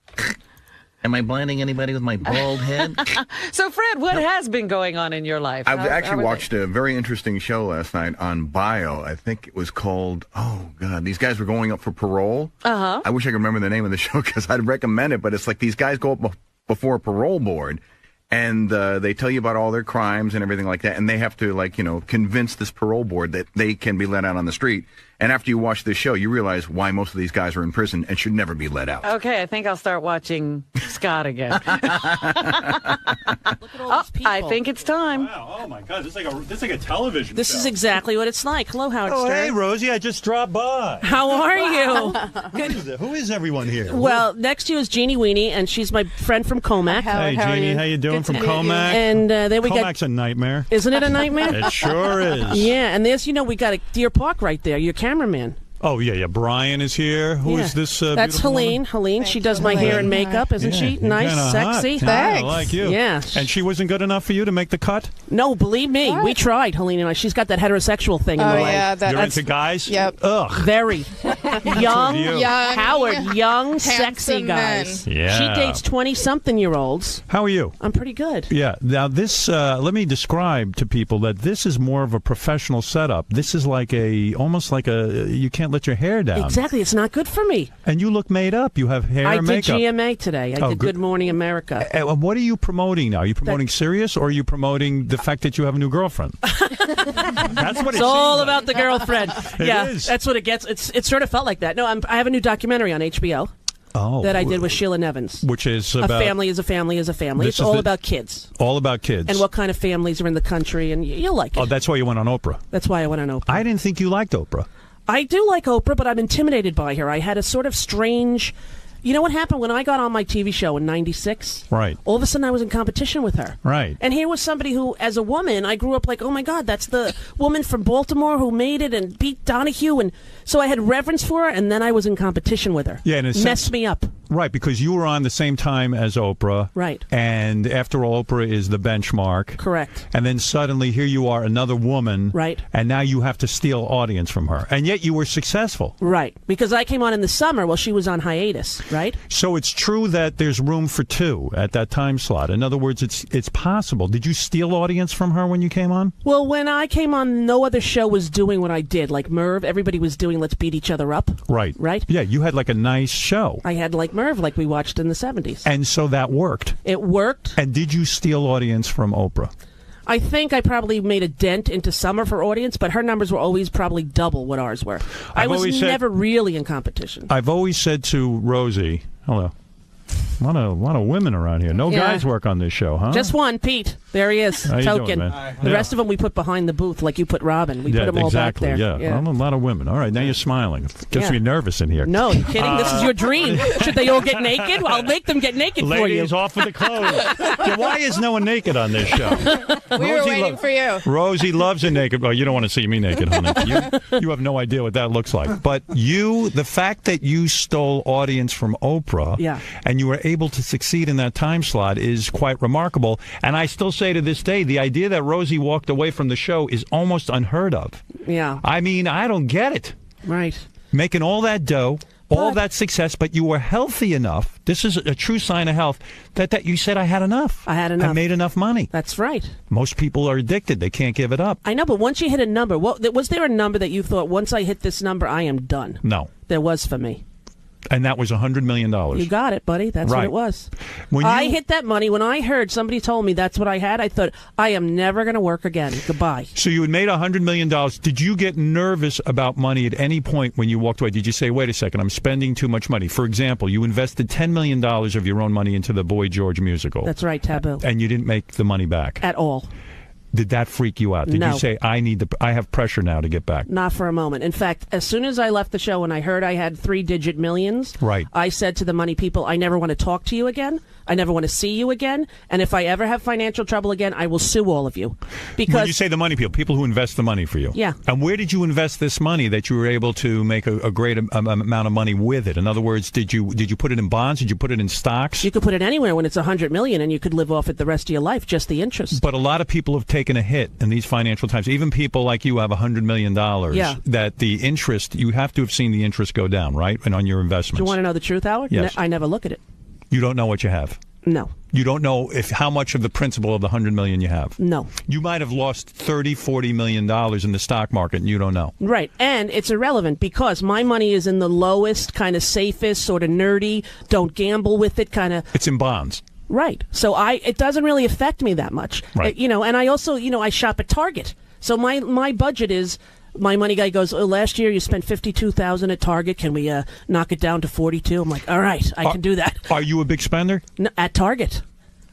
Am I blinding anybody with my bald head?
So, Fred, what has been going on in your life?
I've actually watched a very interesting show last night on Bio. I think it was called, these guys were going up for parole.
Uh-huh.
I wish I could remember the name of the show because I'd recommend it, but it's like these guys go up before a parole board, and they tell you about all their crimes and everything like that, and they have to, convince this parole board that they can be let out on the street. And after you watch this show, you realize why most of these guys are in prison and should never be let out.
Okay, I think I'll start watching Scott again. Look at all these people. I think it's time.
Wow, oh my God, this is like a television
This
show.
is exactly what it's like. Hello, Howard Stern.
Hey, Rosie, I just dropped by.
How are you?
Who is everyone here?
Well, next to you is Jeannie Weenie, and she's my friend from Comac.
Hey, Jeannie, how you doing from Comac?
And then we
Comac's a nightmare.
Isn't it a nightmare?
It sure is.
Yeah, and there's, we got a Deer Park right there, your cameraman.
Oh, yeah. Brian is here. Who is this?
That's Helene. Helene. She does my hair and makeup, isn't she? Nice, sexy.
Hot. Thanks. I like you.
Yeah.
And she wasn't good enough for you to make the cut?
No, believe me. What? We tried, Helene and I. She's got that heterosexual thing in the way.
Yeah, you're into guys?
Yep.
Ugh.
Very. young, Howard, young, sexy guys.
Men. Yeah.
She dates 20-something-year-olds.
How are you?
I'm pretty good.
Yeah. Now, this, let me describe to people that this is more of a professional setup. This is almost like you can't let your hair down.
Exactly. It's not good for me.
And you look made up. You have hair and makeup.
I did GMA today. I did Good Morning America.
What are you promoting now? Are you promoting Sirius, or are you promoting the fact that you have a new girlfriend? That's what
it's all about the girlfriend.
It is.
That's what it gets. It sort of felt like that. No, I have a new documentary on HBO. That I did with Sheila Nevins.
Which is about...
A family is a family is a family. It's all about kids.
All about kids.
And what kind of families are in the country, and you'll like it.
Oh, that's why you went on Oprah.
That's why I went on Oprah.
I didn't think you liked Oprah.
I do like Oprah, but I'm intimidated by her. I had a sort of strange... You know what happened when I got on my TV show in '96?
Right.
All of a sudden I was in competition with her.
Right.
And here was somebody who, as a woman, I grew up like, oh my God, that's the woman from Baltimore who made it and beat Donahue. And so I had reverence for her, and then I was in competition with her.
Yeah, in a sense,
messed me up.
Right, because you were on the same time as Oprah.
Right.
And after all, Oprah is the benchmark.
Correct.
And then suddenly here you are, another woman.
Right.
And now you have to steal audience from her. And yet you were successful.
Right. Because I came on in the summer while she was on hiatus, right?
So it's true that there's room for two at that time slot. In other words, it's possible. Did you steal audience from her when you came on?
Well, when I came on, no other show was doing what I did. Like Merv, everybody was doing Let's Beat Each Other Up.
Right.
Right?
Yeah, you had like a nice show.
I had like Merv, like we watched in the 70s.
And so that worked.
It worked.
And did you steal audience from Oprah?
I think I probably made a dent into some of her audience, but her numbers were always probably double what ours were. I was never really in competition.
I've always said to Rosie, hello, a lot of women around here. No guys work on this show, huh?
Just one, Pete. There he is,
How you
token.
doing, man?
The rest of them we put behind the booth, like you put Robin. We put them all back there.
Yeah. Well, a lot of women. All right, now you're smiling. Gets me nervous in here.
No, you kidding? This is your dream. Should they all get naked? I'll make them get naked for you.
Ladies, off with the clothes. Yeah, why is no one naked on this show?
We were waiting for you.
Rosie loves a naked. Well, you don't want to see me naked, honey. You have no idea what that looks like. But the fact that you stole audience from Oprah and you were able to succeed in that time slot is quite remarkable. And I still say to this day, the idea that Rosie walked away from the show is almost unheard of.
Yeah.
I mean, I don't get it.
Right.
Making all that dough, all that success, but you were healthy enough. This is a true sign of health that you said, I had enough.
I had enough.
I made enough money.
That's right.
Most people are addicted. They can't give it up.
I know, but once you hit a number, was there a number that you thought, once I hit this number, I am done?
No.
There was for me.
And that was $100 million.
You got it, buddy. That's what it was. I hit that money. When I heard somebody told me that's what I had, I thought, I am never going to work again. Goodbye.
So you had made $100 million. Did you get nervous about money at any point when you walked away? Did you say, wait a second, I'm spending too much money? For example, you invested $10 million of your own money into the Boy George musical.
That's right, Taboo.
And you didn't make the money back?
At all.
Did that freak you out? Did you say, I have pressure now to get back?
Not for a moment. In fact, as soon as I left the show and I heard I had 3-digit millions, I said to the money people, I never want to talk to you again. I never want to see you again. And if I ever have financial trouble again, I will sue all of you. Because
when you say the money people who invest the money for you.
Yeah.
And where did you invest this money that you were able to make a great amount of money with it? In other words, did you put it in bonds? Did you put it in stocks?
You could put it anywhere when it's $100 million, and you could live off it the rest of your life, just the interest.
But a lot of people have taken a hit in these financial times. Even people like you have $100 million.
Yeah.
That the interest, you have to have seen the interest go down, right? And on your investments.
Do you want to know the truth, Howard?
Yes.
I never look at it.
You don't know what you have?
No.
You don't know how much of the principal of the $100 million you have?
No.
You might have lost $30-40 million in the stock market, and you don't know.
Right, and it's irrelevant because my money is in the lowest, kind of safest, sort of nerdy, don't gamble with it kind of.
It's in bonds.
Right, so it doesn't really affect me that much.
Right.
And I also, I shop at Target, so my budget is. My money guy goes, last year you spent $52,000 at Target. Can we knock it down to $42,000? I'm like, all right, I can do that.
Are you a big spender?
No, at Target.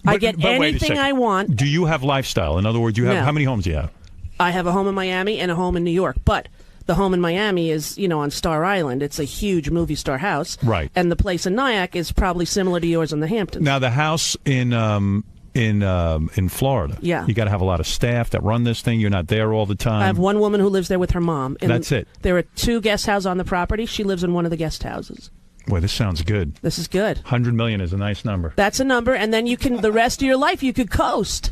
I get anything I want.
Do you have lifestyle? In other words, how many homes do you have?
I have a home in Miami and a home in New York, but the home in Miami is, on Star Island. It's a huge movie star house.
Right.
And the place in Nyack is probably similar to yours in the Hamptons.
Now, the house in Florida.
Yeah.
You got to have a lot of staff that run this thing. You're not there all the time.
I have one woman who lives there with her mom. And
that's it.
There are 2 guest houses on the property. She lives in one of the guest houses.
Boy, this sounds good.
This is good.
$100 million is a nice number.
That's a number, and then you can, the rest of your life, you could coast.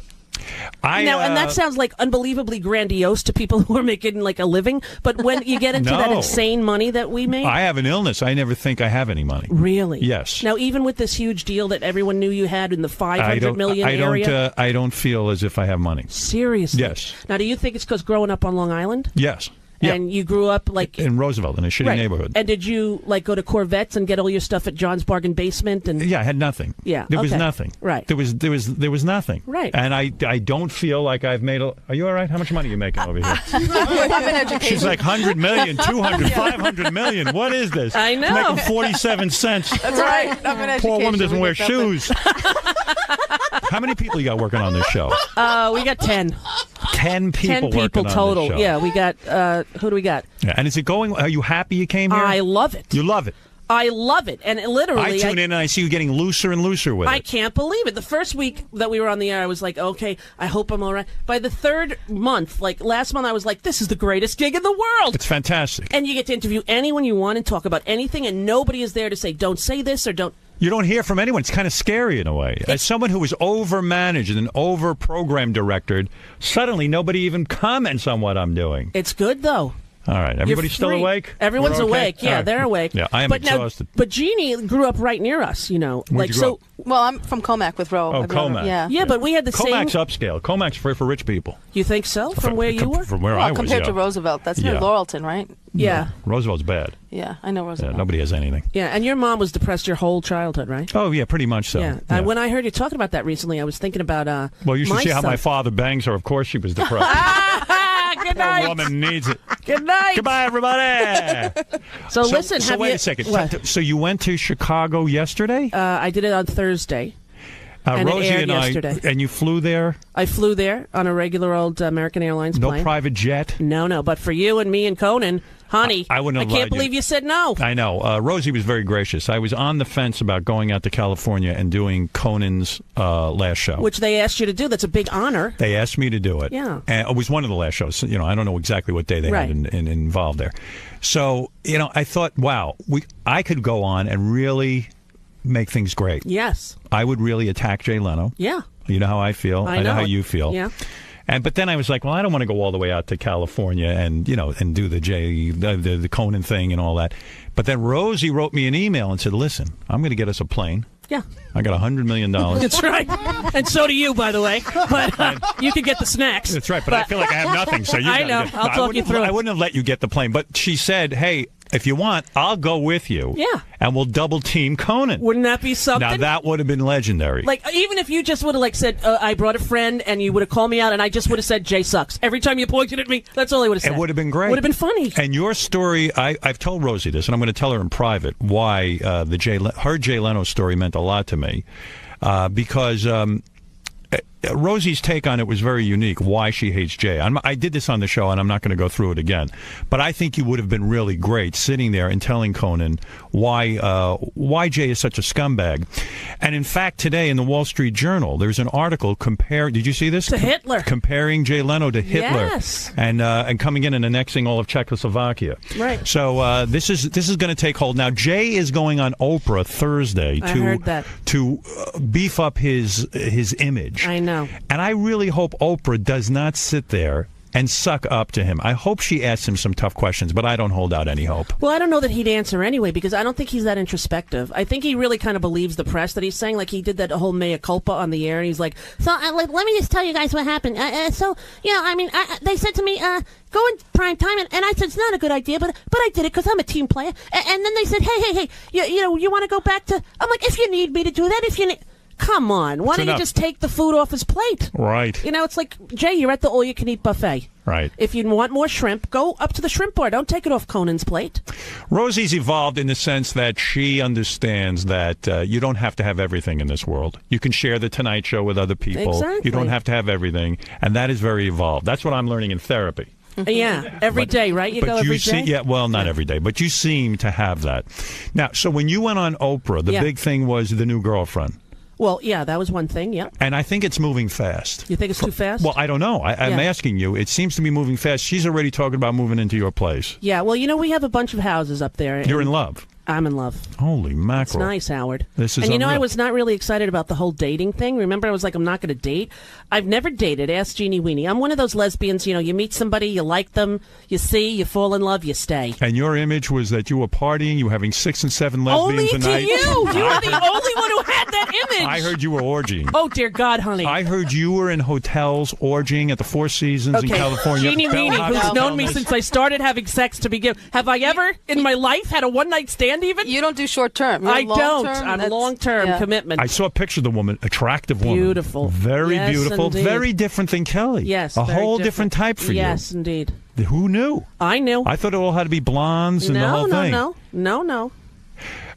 And that sounds like unbelievably grandiose to people who are making like a living, but when you get into that insane money that we make.
I have an illness. I never think I have any money.
Really?
Yes.
Now, even with this huge deal that everyone knew you had in the $500 million area?
I don't feel as if I have money.
Seriously?
Yes.
Now, do you think it's because growing up on Long Island?
Yes.
And you grew up like
in Roosevelt in a shitty neighborhood.
And did you like go to Corvettes and get all your stuff at John's Bargain Basement? And
yeah, I had nothing.
Yeah,
there was nothing.
Right.
There was nothing.
Right.
And I don't feel like I've made a. Are you all right? How much money are you making over here? She's like 100 million, 200, 500 million. What is this?
I know.
Making 47 cents.
That's right.
Poor woman doesn't wear shoes. How many people you got working on this show?
We got 10.
10 people.
10 people total.
On this show.
Yeah, we got. Who do we got?
Yeah, and is it going? Are you happy you came here?
I love it.
You love it.
I love it, and literally,
I tune in and I see you getting looser and looser with it.
I can't believe it. The first week that we were on the air, I was like, okay, I hope I'm all right. By the third month, like last month, I was like, this is the greatest gig in the world.
It's fantastic.
And you get to interview anyone you want and talk about anything, and nobody is there to say, don't say this or don't.
You don't hear from anyone. It's kind of scary in a way. As someone who was over-managed and over-program directed, suddenly nobody even comments on what I'm doing.
It's good, though.
All right. Everybody still awake?
Everyone's
We're okay?
awake. Yeah,
Right.
they're awake.
Yeah, I am exhausted.
But Jeannie grew up right near us, you know.
Where'd you grow up?
Well, I'm from Comac with Ro.
Oh,
I've known her.
Comac.
Yeah.
Yeah, but we had the
Comac's
same.
upscale. Comac's for rich people.
You think so? From where you were?
From where
Well,
I was,
compared
yeah.
to Roosevelt, that's near
Yeah.
Laurelton, right?
Yeah.
Roosevelt's bad.
Yeah, I know
Yeah,
Roosevelt.
nobody has anything.
Yeah, and your mom was depressed your whole childhood, right?
Oh, yeah, pretty much so.
Yeah. When I heard you talking about that recently, I was thinking about
Well, you should
my
see how my
son.
father bangs her. Of course she was depressed.
Good
Poor
night.
woman needs it.
Good night.
Goodbye, everybody.
So listen,
So
have
wait
you-
a second.
What?
So you went to Chicago yesterday?
I did it on Thursday. And it
Rosie
aired
and
yesterday.
and you flew there?
I flew there on a regular old American Airlines
No
plane.
private jet?
No. But for you and me and Conan, honey,
I wouldn't have
can't
lied to you.
believe you said no.
I know. Rosie was very gracious. I was on the fence about going out to California and doing Conan's last show.
Which they asked you to do. That's a big honor.
They asked me to do it.
Yeah.
And it was one of the last shows. You know, I don't know exactly what day they
Right.
had involved there. So, you know, I thought, wow, I could go on and really make things great.
Yes.
I would really attack Jay Leno.
Yeah.
You know how I feel.
I
know how
know.
you feel.
Yeah.
But then I was like, well, I don't want to go all the way out to California and, you know, and do the Conan thing and all that. But then Rosie wrote me an email and said, listen, I'm going to get us a plane.
Yeah.
I got $100 million.
That's right. And so do you, by the way. But you could get the snacks.
That's right. But I feel like I have nothing. So you
I
gotta
know.
get-
I'll talk you through
I
it.
wouldn't have let you get the plane. But she said, hey, if you want, I'll go with you.
Yeah.
And we'll double team Conan.
Wouldn't that be something?
Now, that would have been legendary.
Like, even if you just would have, like, said, I brought a friend, and you would have called me out, and I just would have said, Jay sucks. Every time you pointed at me, that's all I would have said.
It would have been great.
Would have been funny.
And your story, I've told Rosie this, and I'm going to tell her in private why her Jay Leno story meant a lot to me. Because Rosie's take on it was very unique, why she hates Jay. I did this on the show, and I'm not going to go through it again. But I think you would have been really great sitting there and telling Conan why Jay is such a scumbag. And in fact, today in the Wall Street Journal, there's an article did you see this?
To Hitler.
Comparing Jay Leno to Hitler.
Yes.
And coming in and annexing all of Czechoslovakia.
Right.
So this is going to take hold. Now, Jay is going on Oprah Thursday
I heard that.
to beef up his image.
I know.
And I really hope Oprah does not sit there and suck up to him. I hope she asks him some tough questions, but I don't hold out any hope.
Well, I don't know that he'd answer anyway, because I don't think he's that introspective. I think he really kind of believes the press that he's saying. Like, he did that whole mea culpa on the air, and he's like, so let me just tell you guys what happened. They said to me, go in prime time, and I said, it's not a good idea, but I did it because I'm a team player. And then they said, hey, you want to go back to... I'm like, if you need me to do that, if you need... Come on, why don't you just take the food off his plate?
Right.
You know, it's like, Jay, you're at the all-you-can-eat buffet.
Right.
If you want more shrimp, go up to the shrimp bar. Don't take it off Conan's plate.
Rosie's evolved in the sense that she understands that you don't have to have everything in this world. You can share the Tonight Show with other people.
Exactly.
You don't have to have everything, and that is very evolved. That's what I'm learning in therapy.
Yeah, every day, right? You go every day?
Yeah, well, not every day, but you seem to have that. Now, so when you went on Oprah, the big thing was the new girlfriend.
Well, yeah, that was one thing, yeah.
And I think it's moving fast.
You think it's too fast?
Well, I don't know. I'm asking you. It seems to be moving fast. She's already talking about moving into your place.
Yeah, well, we have a bunch of houses up there.
You're in love.
I'm in love.
Holy mackerel.
It's nice, Howard.
This is
and
unreal.
I was not really excited about the whole dating thing. Remember, I was like, I'm not going to date. I've never dated. Ask Jeannie Weenie. I'm one of those lesbians, you meet somebody, you like them, you see, you fall in love, you stay.
And your image was that you were partying, you were having 6 and 7 lesbians
only
a night.
Only to you! You were the only one who had that image!
I heard you were orgying.
Oh, dear God, honey.
I heard you were in hotels orgying at the Four Seasons in California.
Jeannie Weenie, who's known me since I started having sex to begin. Have I ever, in my life, had a one-night stand even?
You don't do short-term.
I don't. I'm long-term commitment.
I saw a picture of the woman, attractive woman.
Beautiful.
Very
Yes,
beautiful.
indeed.
Very different than Kelly.
Yes.
A
very
whole different type for you.
Yes, indeed.
Who knew?
I knew.
I thought it all had to be blondes and the whole thing.
No.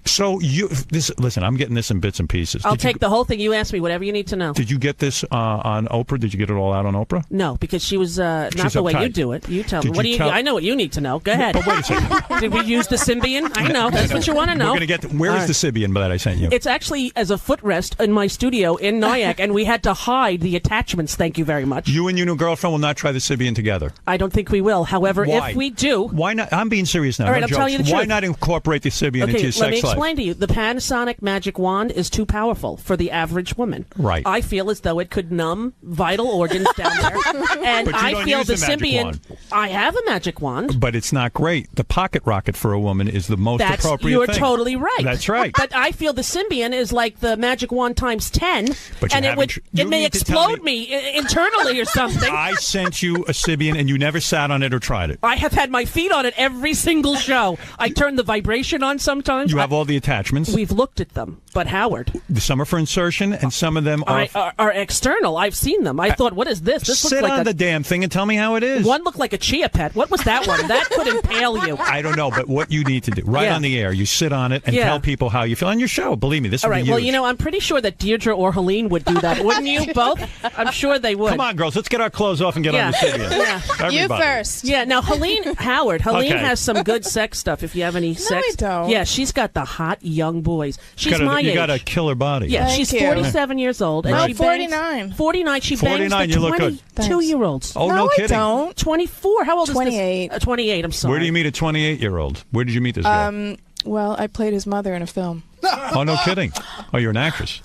So listen, I'm getting this in bits and pieces.
I'll take the whole thing. You ask me whatever you need to know.
Did you get this on Oprah? Did you get it all out on Oprah?
No, because she was not
She's
the way
uptight.
you do it. You tell me.
Did
What
you
do you?
tell-
I know what you need to know. Go ahead.
But wait a second.
Did we use the Symbian? I know. That's what you want to know.
We're going to get. Where is the Sybian that I sent you?
It's actually as a footrest in my studio in Nyack, and we had to hide the attachments. Thank you very much.
You and your new girlfriend will not try the Sybian together.
I don't think we will. However,
Why?
if we do,
why not? I'm being serious now.
All right,
no
I'm telling
jokes.
you the
Why
truth.
not incorporate the Sybian into your sex
let me
life?
explain to you, the Panasonic magic wand is too powerful for the average woman.
Right.
I feel as though it could numb vital organs down there. And
But you
I
don't
feel
use
the
the magic
Symbian.
wand.
I have a magic wand.
But it's not great. The pocket rocket for a woman is the most appropriate
You're
thing.
totally right.
That's right.
But I feel the Symbian is like the magic wand times 10,
But you
and it
haven't tr- you
may
need to tell
explode me internally or something.
I sent you a Sybian and you never sat on it or tried it.
I have had my feet on it every single show. I turn the vibration on sometimes.
You have all the attachments.
We've looked at them, but Howard,
Some are for insertion and some of them
are external. I've seen them. I thought, what is this? This
Sit
looks like
on the damn thing and tell me how it is.
One looked like a chia pet. What was that one? That could impale you.
I don't know, but what you need to do, right on the air, you sit on it and
Yeah.
tell people how you feel on your show. Believe me, this
All
would
right.
be
Well,
huge.
you know, I'm pretty sure that Deirdre or Helene would do that, wouldn't you? Both? I'm sure they would.
Come on, girls, let's get our clothes off and get on the Sybian.
Yeah.
Everybody.
Yeah. Now, Helene
Okay.
has some good sex stuff. If you have any sex,
I don't.
Yeah, she's got the hot young boys. She's my
You
age.
got a killer body.
Yeah,
Thank
she's
you.
47 years old. And
Right.
she bangs,
49.
49. She bangs
49,
the
you look good.
22-year-olds.
Oh, no kidding.
I don't.
24. How old
28.
is this? 28. I'm sorry.
Where do you meet a 28-year-old? Where did you meet this guy?
Well, I played his mother in a film.
Oh, no kidding. Oh, you're an actress.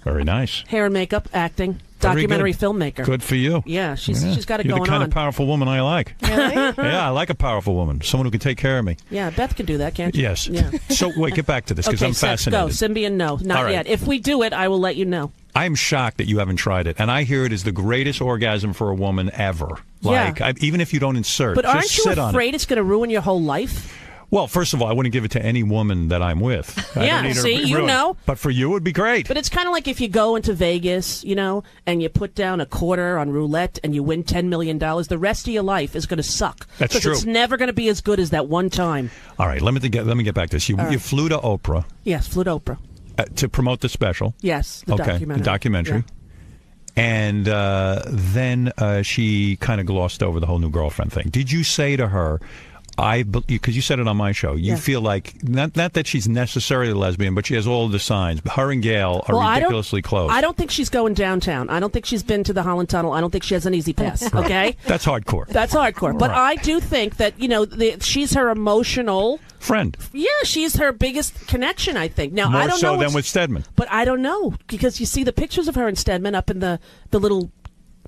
Very nice.
Hair and makeup, acting,
Very
documentary
good.
filmmaker.
Good for you.
Yeah, she's got it
You're
going
the kind
on.
of powerful woman I like.
Really?
Yeah, I like a powerful woman. Someone who can take care of me.
Yeah, Beth can do that, can't you?
Yes.
Yeah.
So, wait, get back to this because
Okay,
I'm
sex,
fascinated.
go. Symbian, no. Not
All right.
yet. If we do it, I will let you know.
I'm shocked that you haven't tried it, and I hear it is the greatest orgasm for a woman ever.
Yeah.
Like, even if you don't insert,
But
just
aren't you
sit on it.
afraid it's going to ruin your whole life?
Well, first of all, I wouldn't give it to any woman that I'm with. I
Yeah,
don't need her
see, you
ruined.
know.
But for you, it would be great.
But it's kind of like if you go into Vegas, you know, and you put down a quarter on roulette and you win $10 million, the rest of your life is going to suck.
That's
'Cause
true.
It's never going to be as good as that one time.
All right, let me get back to this. You flew to Oprah
Yes, flew to Oprah.
to promote the special.
Yes, the documentary.
The documentary. And then she kind of glossed over the whole new girlfriend thing. Did you say to her, because you said it on my show, you feel like, not that she's necessarily a lesbian, but she has all the signs. Her and Gail are ridiculously close.
I don't think she's going downtown. I don't think she's been to the Holland Tunnel. I don't think she has an easy pass, okay?
That's hardcore.
That's hardcore. But I do think that, you know, she's her emotional
friend.
Yeah, she's her biggest connection, I think. Now,
More
I don't
so
know
than with Stedman.
But I don't know, because you see the pictures of her and Stedman up in the little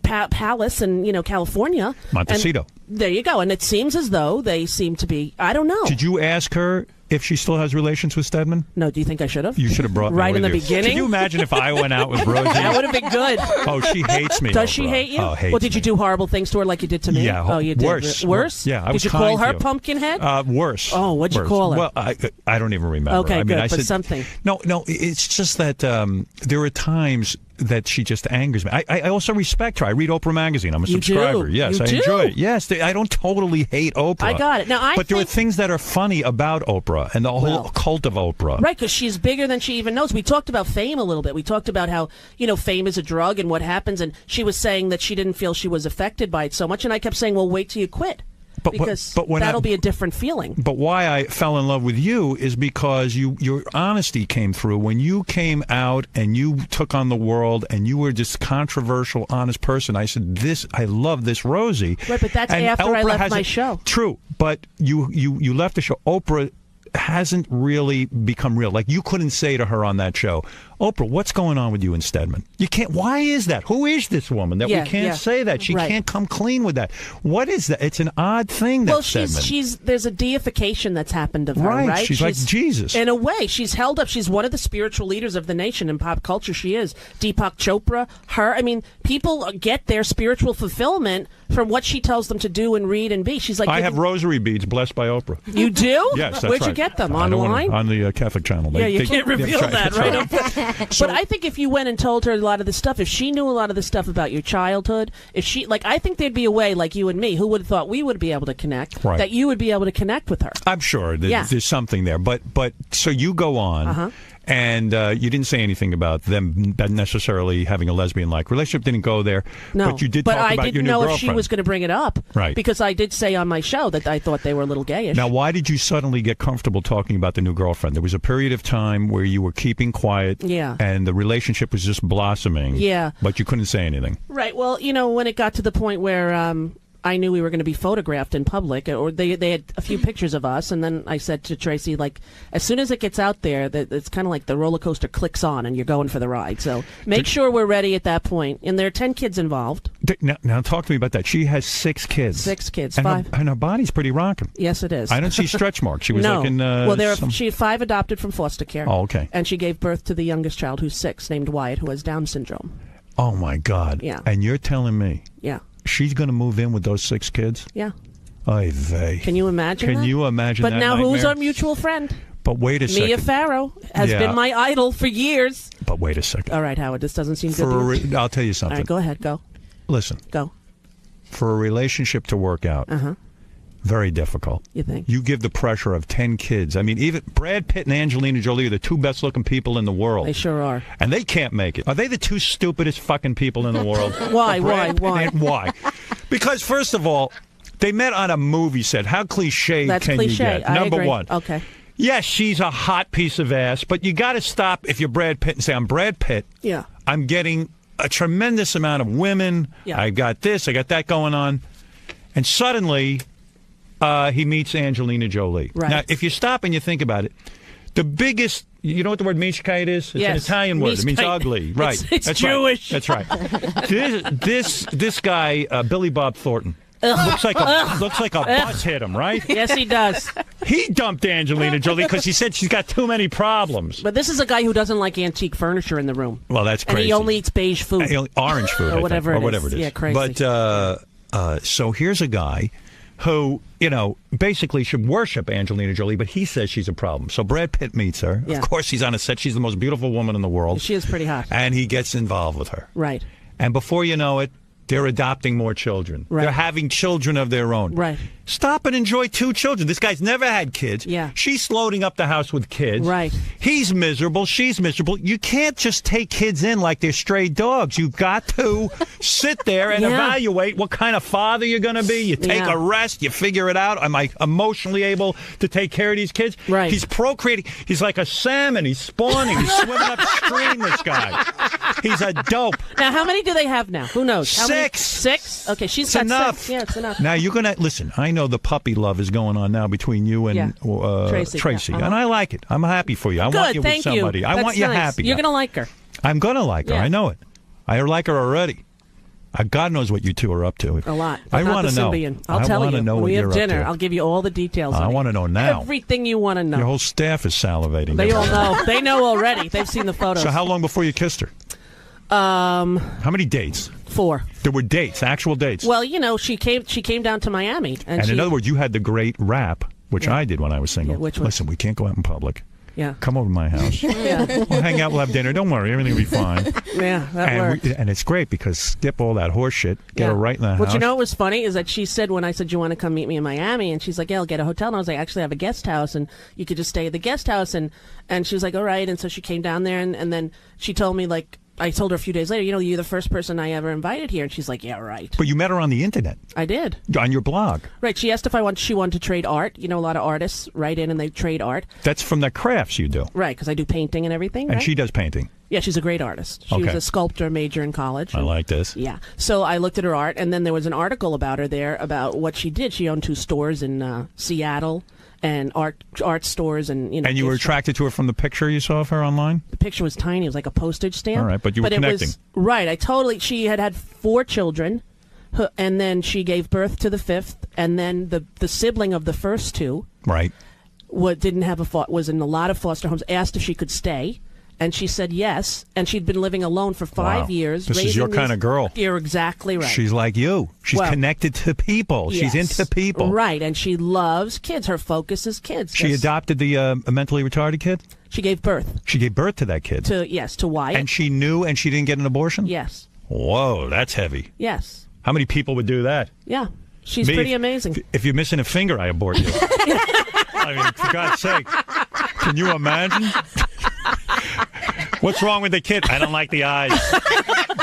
palace in, you know, California.
Montecito.
And there you go. And it seems as though they seem to be, I don't know.
Did you ask her if she still has relations with Stedman?
No, do you think I should have?
You should have brought me
right in
with
the
you.
beginning.
Can you imagine if I went out with Rosie?
That would have been good.
Oh, she hates me.
Does she
Oprah.
hate you?
Oh, hates
well, did you do horrible things to her like you did to me?
Yeah.
Oh, you did.
Worse.
Worse?
Yeah. I
did
was
you call
kind
her
to you.
Pumpkinhead?
Worse.
Oh, what'd you
Worse.
call her?
Well, I don't even remember.
Okay,
I mean,
good,
I
but
said
something.
No, it's just that there are times that she just angers me. I also respect her. I read Oprah magazine. I'm a
You
subscriber.
do?
Yes,
You
I
do?
enjoy it. Yes, I don't totally hate Oprah.
I got it. Now,
but there are things that are funny about Oprah and the whole cult of Oprah.
Right, because she's bigger than she even knows. We talked about fame a little bit. We talked about how, you know, fame is a drug and what happens. And she was saying that she didn't feel she was affected by it so much. And I kept saying, well, wait till you quit. Because
when
that'll be a different feeling.
But why I fell in love with you is because your honesty came through when you came out and you took on the world and you were just controversial, honest person. I said, I love this Rosie.
Right, but that's
and
after I
Oprah
left my show.
True, but you left the show. Oprah hasn't really become real. Like, you couldn't say to her on that show, Oprah, what's going on with you and Stedman? You can't. Why is that? Who is this woman that we can't say that? She can't come clean with that. What is that? It's an odd thing. That Stedman.
There's a deification that's happened of her, right?
She's like Jesus.
In a way, she's held up. She's one of the spiritual leaders of the nation in pop culture. She is. Deepak Chopra, her. I mean, people get their spiritual fulfillment from what she tells them to do and read and be. She's like,
I have rosary beads blessed by Oprah.
You do?
Yes, that's
Where'd
right.
you get them?
I don't
Online?
on the Catholic channel.
You can't reveal that, right?
So,
but I think if you went and told her a lot of this stuff, if she knew a lot of this stuff about your childhood, if she, like, I think there'd be a way, like you and me, who would have thought we would be able to connect,
right.
that you would be able to connect with her.
I'm sure there's something there. But so you go on, and you didn't say anything about them necessarily having a lesbian-like relationship. Didn't go there.
No,
but you did talk about your new girlfriend.
I didn't know if she was going to bring it up,
right?
Because I did say on my show that I thought they were a little gayish.
Now, why did you suddenly get comfortable talking about the new girlfriend? There was a period of time where you were keeping quiet, and the relationship was just blossoming, but you couldn't say anything.
Right. Well, you know, when it got to the point where I knew we were going to be photographed in public, or they had a few pictures of us, and then I said to Tracy, like, as soon as it gets out there, that it's kind of like the roller coaster clicks on, and you're going for the ride. So make sure we're ready at that point. And there are 10 kids involved.
Now talk to me about that. She has 6 kids.
6 kids,
and
5.
And her body's pretty rocking.
Yes, it is.
I don't see stretch marks. She was
no.
like in.
She had 5 adopted from foster care.
Oh, okay.
And she gave birth to the youngest child, who's 6, named Wyatt, who has Down syndrome.
Oh my God.
Yeah.
And you're telling me.
Yeah.
She's going to move in with those 6 kids?
Yeah.
Oy vey.
Can you imagine
Can
that?
you imagine
but
that
now
nightmare?
Who's our mutual friend?
But wait a second.
Mia Farrow has been my idol for years.
But wait a second.
All right, Howard, this doesn't seem good to you.
I'll tell you something.
All right, go ahead, go.
Listen.
Go.
For a relationship to work out, very difficult.
You think?
You give the pressure of 10 kids. I mean, even Brad Pitt and Angelina Jolie are the 2 best-looking people in the world.
They sure are.
And they can't make it. Are they the 2 stupidest fucking people in the world?
Why?
Why? Because, first of all, they met on a movie set. How cliche can you get? Number 1.
Okay.
Yes, she's a hot piece of ass, but you got to stop if you're Brad Pitt and say, I'm Brad Pitt.
Yeah.
I'm getting a tremendous amount of women.
Yeah.
I got this, I got that going on. And suddenly, he meets Angelina Jolie.
Right.
Now, if you stop and you think about it, the biggest, you know what the word mishkite is? It's an Italian word. It means ugly. Right.
It's
That's
Jewish.
Right. That's right. This guy, Billy Bob Thornton, looks like a bus hit him, right?
Yes, he does.
He dumped Angelina Jolie because he said she's got too many problems.
But this is a guy who doesn't like antique furniture in the room.
Well, that's crazy.
And he only eats beige food.
Orange food,
or whatever it is.
Yeah,
crazy.
But so here's a guy who, basically should worship Angelina Jolie, but he says she's a problem. So Brad Pitt meets her.
Yeah.
Of course, he's on a set. She's the most beautiful woman in the world.
She is pretty hot.
And he gets involved with her.
Right.
And before you know it, they're adopting more children.
Right.
They're having children of their own.
Right.
Stop and enjoy 2 children. This guy's never had kids.
Yeah.
She's loading up the house with kids.
Right.
He's miserable. She's miserable. You can't just take kids in like they're stray dogs. You've got to sit there and evaluate what kind of father you're going to be. You take a rest. You figure it out. Am I emotionally able to take care of these kids?
Right.
He's procreating. He's like a salmon. He's spawning. He's swimming upstream, this guy. He's a dope.
Now, how many do they have now? Who knows? How
6.
Many? 6? Okay, she's
It's
got
enough.
6. Yeah, it's enough.
Now, you're going to, listen, I know the puppy love is going on now between you and Tracy. And I like it. I'm happy for you. I want you with somebody.
You.
I want you
nice.
happy.
You're going to like her.
I'm going to like her.
Yeah.
I know it. I like her already. God knows what you 2 are up to.
A lot.
I want to know.
I'll tell you.
Know
when we
what
have
you're
dinner,
up to.
I'll give you all the details.
I want to know now.
Everything you want to know.
Your whole staff is salivating.
They all know. They know already. They've seen the photos.
So how long before you kissed her? How many dates?
4.
There were dates, actual dates.
Well, she came down to Miami, and
in other words, you had the great rap, which I did when I was single.
Yeah, which one?
Listen, we can't go out in public.
Yeah.
Come over to my house.
Yeah.
We'll hang out. We'll have dinner. Don't worry. Everything will be fine.
Yeah, that worked.
And it's great because skip all that horse shit. Get her right in the house.
What you know what was funny is that she said, when I said, you want to come meet me in Miami? And she's like, yeah, I'll get a hotel. And I was like, actually, I have a guest house, and you could just stay at the guest house. And she was like, all right. And so she came down there, and then she told me, like, I told her a few days later, you're the first person I ever invited here. And she's like, yeah, right.
But you met her on the internet.
I did.
On your blog.
Right. She asked if she wanted to trade art. A lot of artists write in and they trade art.
That's from the crafts you do.
Right, because I do painting and everything.
And
right?
she does painting.
Yeah, she's a great artist. She was a sculptor major in college.
I like this.
Yeah. So I looked at her art, and then there was an article about her there about what she did. She owned 2 stores in Seattle. And art stores and
And you were attracted to her from the picture you saw of her online?
The picture was tiny. It was like a postage stamp.
All right, but you were connecting.
Right. She had 4 children, and then she gave birth to the 5th, and then the sibling of the first 2.
Right.
Was in a lot of foster homes. Asked if she could stay. And she said yes, and she'd been living alone for 5 years.
This is your kind of girl.
You're exactly right.
She's like you. She's connected to people.
Yes.
She's into people.
Right, and she loves kids. Her focus is kids.
She adopted the mentally retarded kid?
She gave birth.
She gave birth to that kid?
To Wyatt.
And she knew and she didn't get an abortion?
Yes.
Whoa, that's heavy.
Yes.
How many people would do that?
Yeah. She's pretty amazing.
If you're missing a finger, I abort you. I mean, for God's sake. Can you imagine? What's wrong with the kid? I don't like the eyes.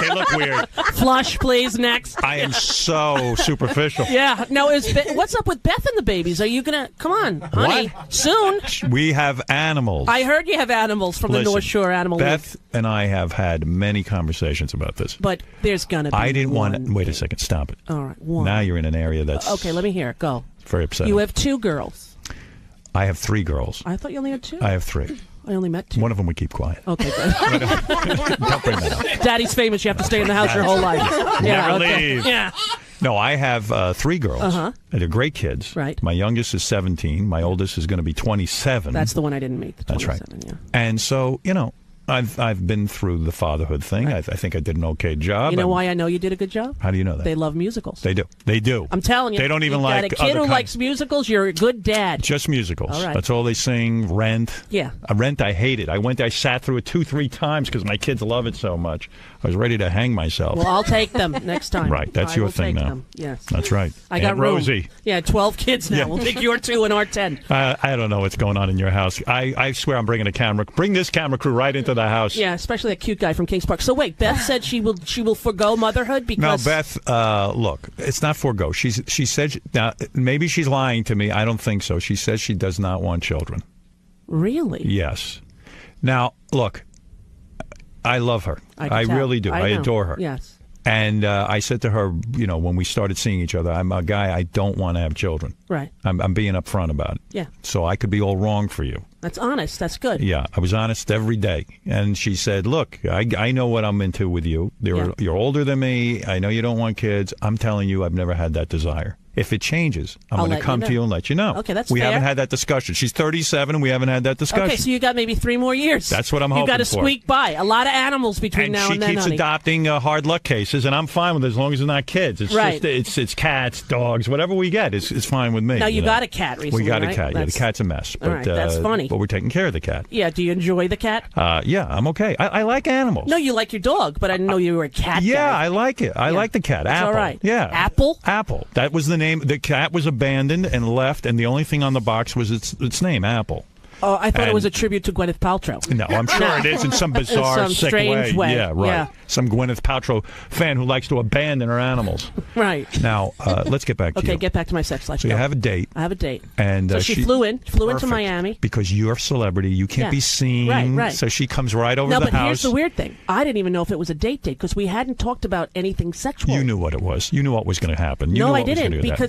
They look weird.
Flush, please. Next.
I am so superficial.
Yeah. Now, what's up with Beth and the babies? Are you gonna come on, honey?
What?
Soon.
We have animals.
I heard you have animals from the North Shore Animal
Beth
League.
and I have had many conversations about this.
But there's gonna be.
I didn't
one.
want to. Wait a second. Stop it.
All right. One.
Now you're in an area that's.
Okay. Let me hear it. Go.
Very upsetting.
You have 2 girls.
I have 3 girls.
I thought you only had 2.
I have 3.
I only met 2.
One of them we keep quiet.
Okay, good.
Don't bring that up.
Daddy's famous. You have to stay in the house your whole life.
Never
okay.
leave.
Yeah.
No, I have 3 girls.
Uh-huh.
They're great kids.
Right.
My youngest is 17. My oldest is going to be 27.
That's the one I didn't meet. The
That's right.
Yeah.
And so, I've been through the fatherhood thing. Right. I think I did an okay job.
You know why I know you did a good job?
How do you know that?
They love musicals.
They do. They do.
I'm telling you.
They don't even
you
like
got a kid who likes musicals. You're a good dad.
Just musicals.
All right.
That's all they sing. Rent.
Yeah.
Rent, I hate it. I sat through it 2-3 times because my kids love it so much. I was ready to hang myself.
Well, I'll take them next time.
Right. That's your thing now.
Them. Yes.
That's right.
I got
Aunt
room.
Rosie.
Yeah, 12 kids now.
Yeah.
We'll take your 2 and our 10.
I don't know what's going on in your house. I swear I'm bringing a camera. Bring this camera crew right into the house.
Yeah, especially that cute guy from Kings Park. So wait, Beth said she will forgo motherhood because.
No, Beth. Look, it's not forgo. She said now maybe she's lying to me. I don't think so. She says she does not want children.
Really?
Yes. Now look, I love her. I really do. I adore her.
Yes.
And I said to her, when we started seeing each other, I'm a guy. I don't want to have children.
Right.
I'm being upfront about it.
Yeah.
So I could be all wrong for you.
That's honest. That's good.
Yeah, I was honest every day. And she said, look, I know what I'm into with you. You're older than me. I know you don't want kids. I'm telling you, I've never had that desire. If it changes, I'm going to come to you and let you know.
Okay, that's
We
fair.
haven't had that discussion. She's 37 and we haven't had that discussion.
Okay, so you got maybe 3 more years.
That's what I'm hoping for.
You got to squeak by. A lot of animals between now and then,
she keeps
honey.
adopting hard luck cases, and I'm fine with it as long as it's not kids. It's
right.
just it's cats, dogs, whatever we get. It's fine with me.
Now, you got a cat recently,
We got
right?
a cat. Yeah, the cat's a mess. But,
all right, that's funny.
But we're taking care of the cat.
Yeah, do you enjoy the cat?
Yeah, I'm okay. I like animals.
No, you like your dog, but I didn't know you were a cat
Yeah,
guy.
I like it. I like the cat.
That's
Apple.
all right.
Yeah.
Apple?
Apple. That was the name. The cat was abandoned and left, and the only thing on the box was its name, Apple.
Oh, I thought it was a tribute to Gwyneth Paltrow.
No, I'm sure it is in some bizarre,
some
sick
strange way.
Yeah, right.
Yeah.
Some Gwyneth Paltrow fan who likes to abandon her animals.
Right.
Now, let's get back to you.
Okay, get back to my sex life.
So you have a date.
I have a date.
And
so she flew into
perfect.
Miami.
Because you're a celebrity. You can't be seen.
Right.
So she comes right over
no,
the
but
house.
here's the weird thing. I didn't even know if it was a date because we hadn't talked about anything sexual.
You knew what it was. You knew what was going to happen. You
No,
knew
I
what was
didn't
gonna do that.
because